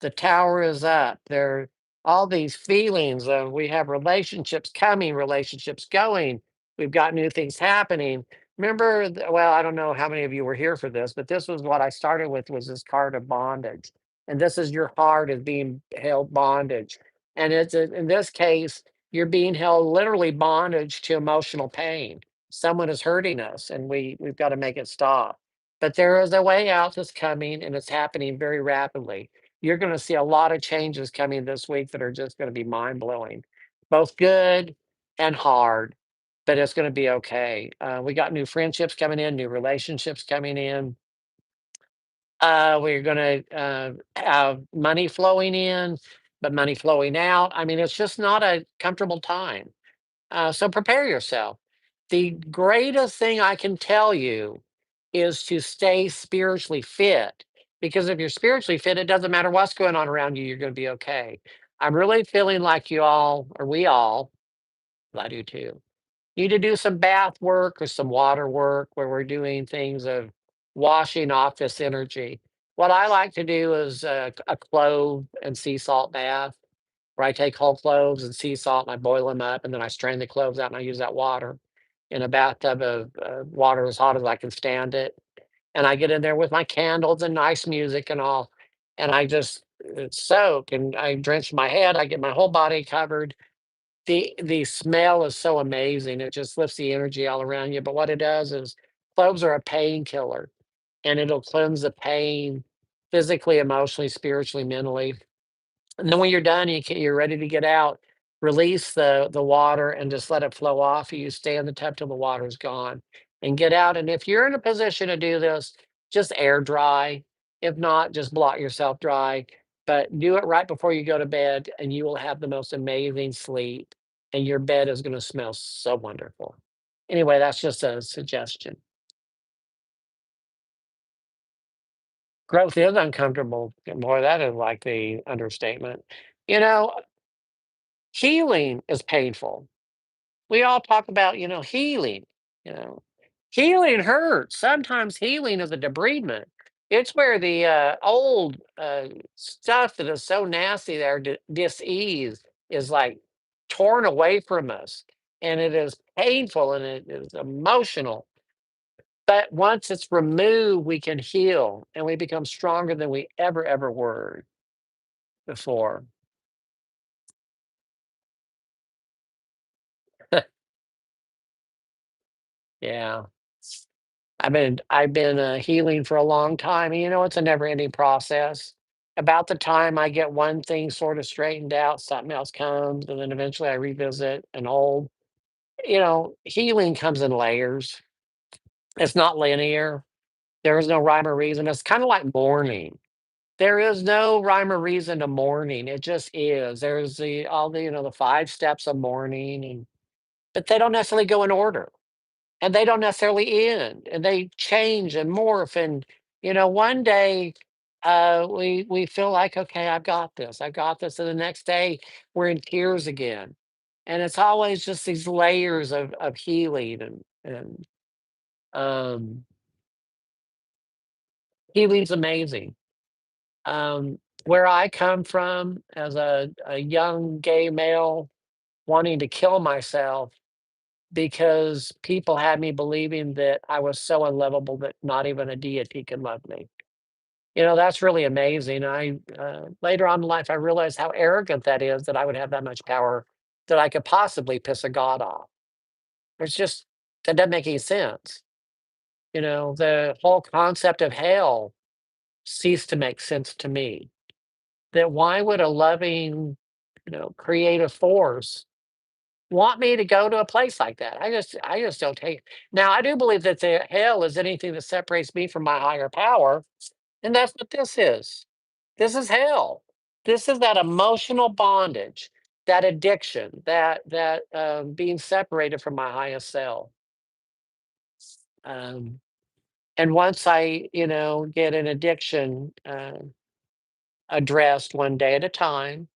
The tower is up. There are all these feelings of we have relationships coming, relationships going. We've got new things happening. Remember, well, I don't know how many of you were here for this, but this was what I started with was this card of bondage. And this is your heart is being held bondage. And in this case, you're being held literally bondage to emotional pain. Someone is hurting us and we've got to make it stop. But there is a way out that's coming and it's happening very rapidly. You're going to see a lot of changes coming this week that are just going to be mind blowing, both good and hard, but it's going to be okay. We got new friendships coming in, new relationships coming in. We're going to have money flowing in, but money flowing out. I mean, it's just not a comfortable time. So prepare yourself. The greatest thing I can tell you is to stay spiritually fit. Because if you're spiritually fit, it doesn't matter what's going on around you, you're going to be okay. I'm really feeling like you all, or we all, I do too, need to do some bath work or some water work where we're doing things of washing off this energy. What I like to do is a clove and sea salt bath where I take whole cloves and sea salt and I boil them up and then I strain the cloves out and I use that water in a bathtub of water as hot as I can stand it. And I get in there with my candles and nice music and all. And I just soak and I drench my head. I get my whole body covered. The smell is so amazing. It just lifts the energy all around you. But what it does is cloves are a painkiller and it'll cleanse the pain physically, emotionally, spiritually, mentally. And then when you're done, you're ready to get out, release the water and just let it flow off you. Stay in the tub till the water's gone and get out. And if you're in a position to do this, just air dry. If not, just blot yourself dry. But do it right before you go to bed, and you will have the most amazing sleep. And your bed is going to smell so wonderful. Anyway, that's just a suggestion. Growth is uncomfortable. Boy, that is like the understatement. You know, healing is painful. We all talk about, healing, you know. Healing hurts. Sometimes healing is a debridement. It's where the old stuff that is so nasty there, dis-ease, is like torn away from us. And it is painful and it is emotional. But once it's removed, we can heal and we become stronger than we ever were before. Yeah. I've been healing for a long time, and it's a never-ending process. About the time I get one thing sort of straightened out, something else comes, and then eventually I revisit an old. Healing comes in layers. It's not linear. There is no rhyme or reason. It's kind of like mourning. There is no rhyme or reason to mourning. It just is. There's the 5 steps of mourning, but they don't necessarily go in order. And they don't necessarily end and they change and morph and one day we feel like, okay, I've got this, and the next day we're in tears again, and it's always just these layers of healing, and um healing's amazing. Where I come from as a young gay male wanting to kill myself because people had me believing that I was so unlovable that not even a deity could love me. That's really amazing. I later on in life I realized how arrogant that is that I would have that much power that I could possibly piss a god off. It's just that doesn't make any sense. The whole concept of hell ceased to make sense to me. That why would a loving, creative force want me to go to a place like that. I just don't take. Now I do believe that the hell is anything that separates me from my higher power, and that's what this is. This is hell. This is that emotional bondage, that addiction, that being separated from my highest self. Um, and once I, get an addiction addressed one day at a time,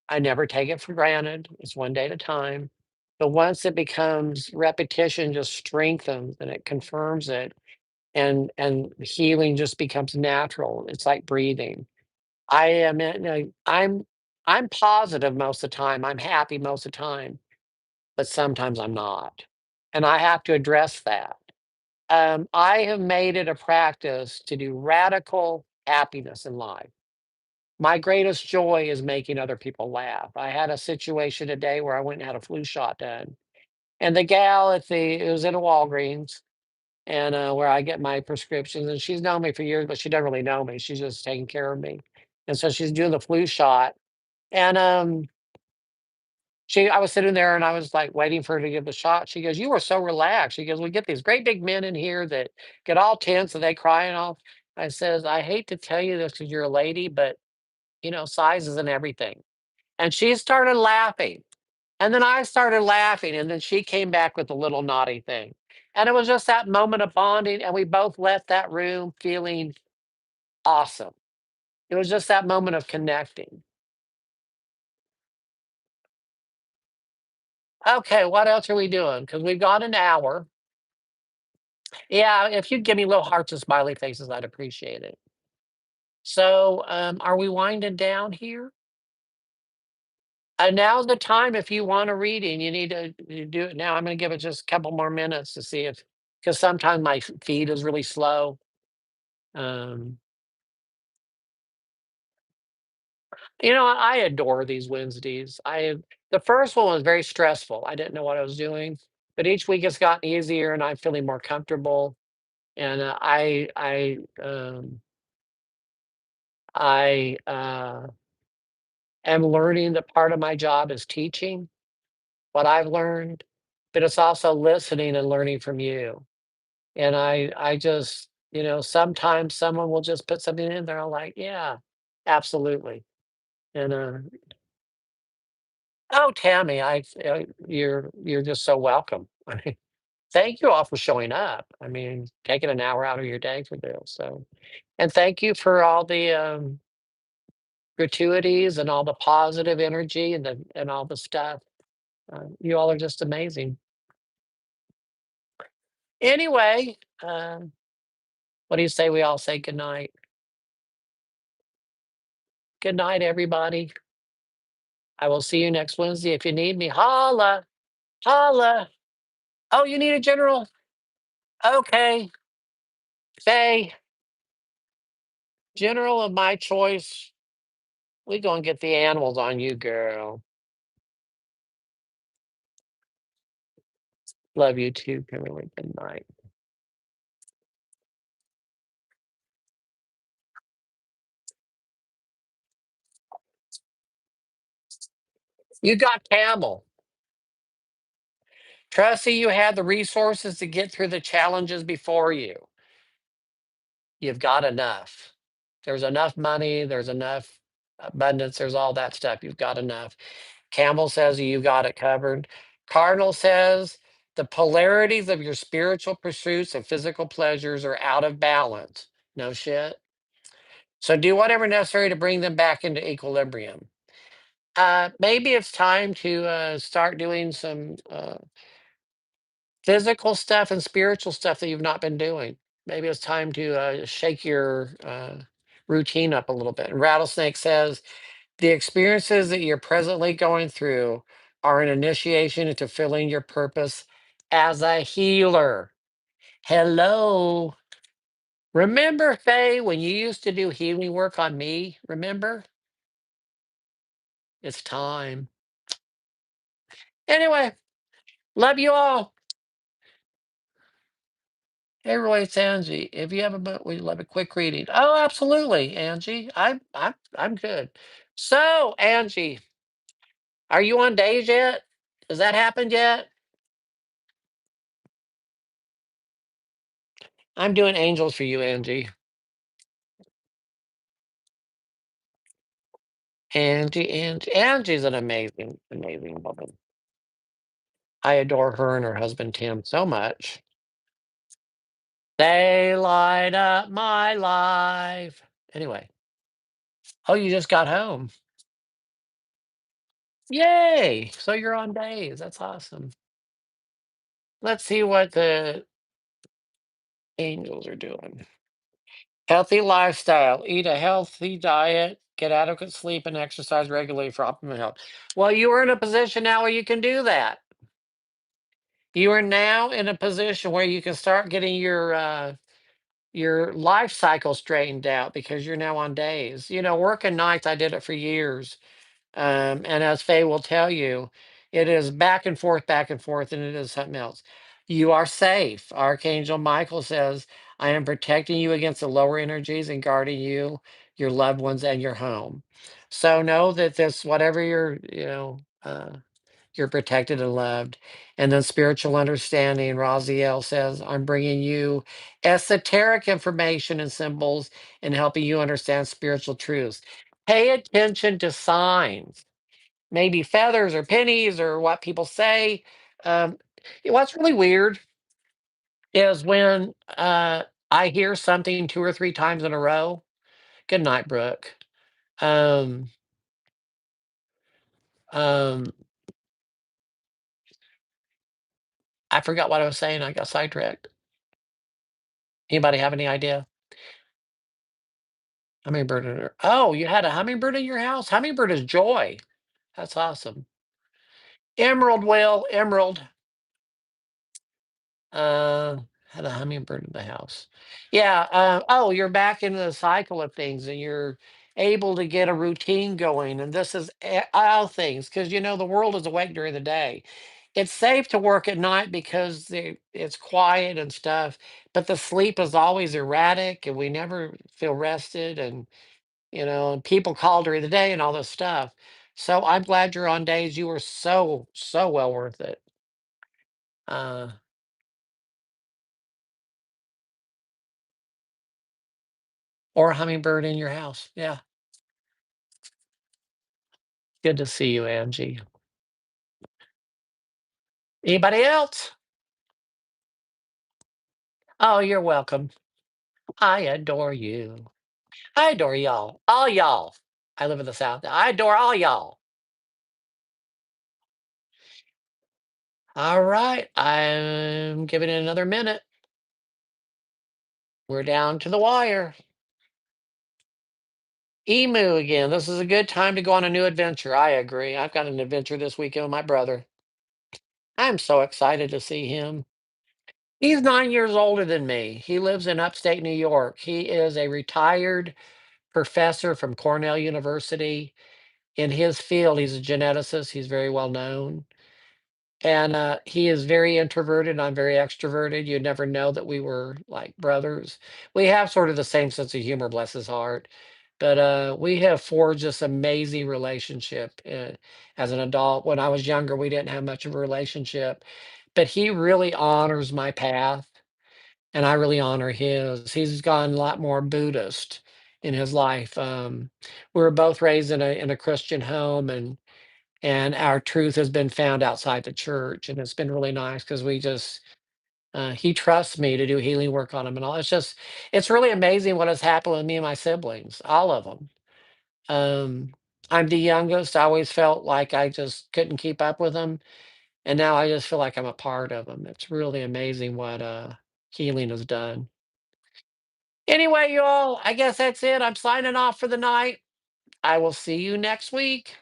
I never take it for granted. It's one day at a time. But once it becomes repetition, just strengthens and it confirms it, and healing just becomes natural. It's like breathing. I am in I'm positive most of the time. I'm happy most of the time, but sometimes I'm not. And I have to address that. I have made it a practice to do radical happiness in life. My greatest joy is making other people laugh. I had a situation today where I went and had a flu shot done. And the gal it was in a Walgreens and where I get my prescriptions. And she's known me for years, but she doesn't really know me. She's just taking care of me. And so she's doing the flu shot. And I was sitting there and I was like waiting for her to give the shot. She goes, "You were so relaxed." She goes, "We get these great big men in here that get all tense and they cry and all." I says, "I hate to tell you this because you're a lady, but size isn't everything." And she started laughing. And then I started laughing. And then she came back with a little naughty thing. And it was just that moment of bonding. And we both left that room feeling awesome. It was just that moment of connecting. Okay, what else are we doing? Because we've got an hour. Yeah, if you'd give me little hearts and smiley faces, I'd appreciate it. So, are we winding down here? And now's the time if you want a reading, you need to do it now. I'm going to give it just a couple more minutes to see if, because sometimes my feed is really slow. Um, I adore these Wednesdays. The first one was very stressful. I didn't know what I was doing, but each week it's gotten easier, and I'm feeling more comfortable. And I am learning that part of my job is teaching what I've learned, but it's also listening and learning from you. And I just, sometimes someone will just put something in there. I'm like, yeah, absolutely. And oh, Tammy, you're just so welcome. I mean, thank you all for showing up. I mean, taking an hour out of your day for this. So, and thank you for all the gratuities and all the positive energy and all the stuff. You all are just amazing. Anyway, what do you say we all say good night? Good night, everybody. I will see you next Wednesday. If you need me, holla, holla. Oh, you need a general? Okay. Say, general of my choice. We gonna get the animals on you, girl. Love you too, Kimberly. Good night. You got camel. Trusty, you had the resources to get through the challenges before you. You've got enough. There's enough money, there's enough abundance, there's all that stuff. You've got enough. Campbell says you got it covered. Cardinal says the polarities of your spiritual pursuits and physical pleasures are out of balance. No shit. So do whatever necessary to bring them back into equilibrium. Maybe it's time to start doing some physical stuff and spiritual stuff that you've not been doing. Maybe it's time to shake your routine up a little bit. And Rattlesnake says the experiences that you're presently going through are an initiation into filling your purpose as a healer. Hello. Remember, Faye, when you used to do healing work on me? Remember? It's time. Anyway, love you all. Hey, Roy, it's Angie. If you have a book, we'd love a quick reading. Oh, absolutely, Angie. I'm good. So, Angie, are you on days yet? Has that happened yet? I'm doing angels for you, Angie. Angie's an amazing, amazing woman. I adore her and her husband Tim so much. They light up my life. Anyway, oh, you just got home. Yay! So you're on days. That's awesome. Let's see what the angels are doing. Healthy lifestyle. Eat a healthy diet. Get adequate sleep and exercise regularly for optimal health. Well, you are in a position now where you can do that. You are now in a position where you can start getting your life cycle straightened out because you're now on days. You know, working nights, I did it for years. And as Faye will tell you, it is back and forth, and it is something else. You are safe. Archangel Michael says, I am protecting you against the lower energies and guarding you, your loved ones, and your home. So know that this, whatever you're protected and loved. And then spiritual understanding, Raziel says, I'm bringing you esoteric information and symbols and helping you understand spiritual truths. Pay attention to signs, maybe feathers or pennies or what people say. Um, what's really weird is when I hear something two or three times in a row. Good night, Brooke. Um, um, I forgot what I was saying. I got sidetracked. Anybody have any idea? Hummingbird in her. Oh, you had a hummingbird in your house? Hummingbird is joy. That's awesome. Emerald whale, emerald. Uh, had a hummingbird in the house. Yeah. Oh, you're back into the cycle of things, and you're able to get a routine going. And this is all things because you know the world is awake during the day. It's safe to work at night because it's quiet and stuff, but the sleep is always erratic, and we never feel rested. And people call during the day and all this stuff. So I'm glad you're on days. You were so, so well worth it. Uh, or a hummingbird in your house. Yeah. Good to see you, Angie. Anybody else? Oh, you're welcome. I adore you. I adore y'all. All y'all. I live in the South. I adore all y'all. All right. I'm giving it another minute. We're down to the wire. Emu again. This is a good time to go on a new adventure. I agree. I've got an adventure this weekend with my brother. I'm so excited to see him. He's 9 years older than me. He lives in upstate New York. He is a retired professor from Cornell University. In his field, he's a geneticist. He's very well known. And he is very introverted. I'm very extroverted. You'd never know that we were like brothers. We have sort of the same sense of humor, bless his heart. But we have forged this amazing relationship as an adult. When I was younger, we didn't have much of a relationship, but he really honors my path, and I really honor his. He's gone a lot more Buddhist in his life. We were both raised in a Christian home, and our truth has been found outside the church, and it's been really nice because we just he trusts me to do healing work on him and all. It's really amazing what has happened with me and my siblings, all of them. I'm the youngest. I always felt like I just couldn't keep up with them, and now I just feel like I'm a part of them. It's really amazing what healing has done. Anyway, y'all, I guess that's it. I'm signing off for the night. I will see you next week.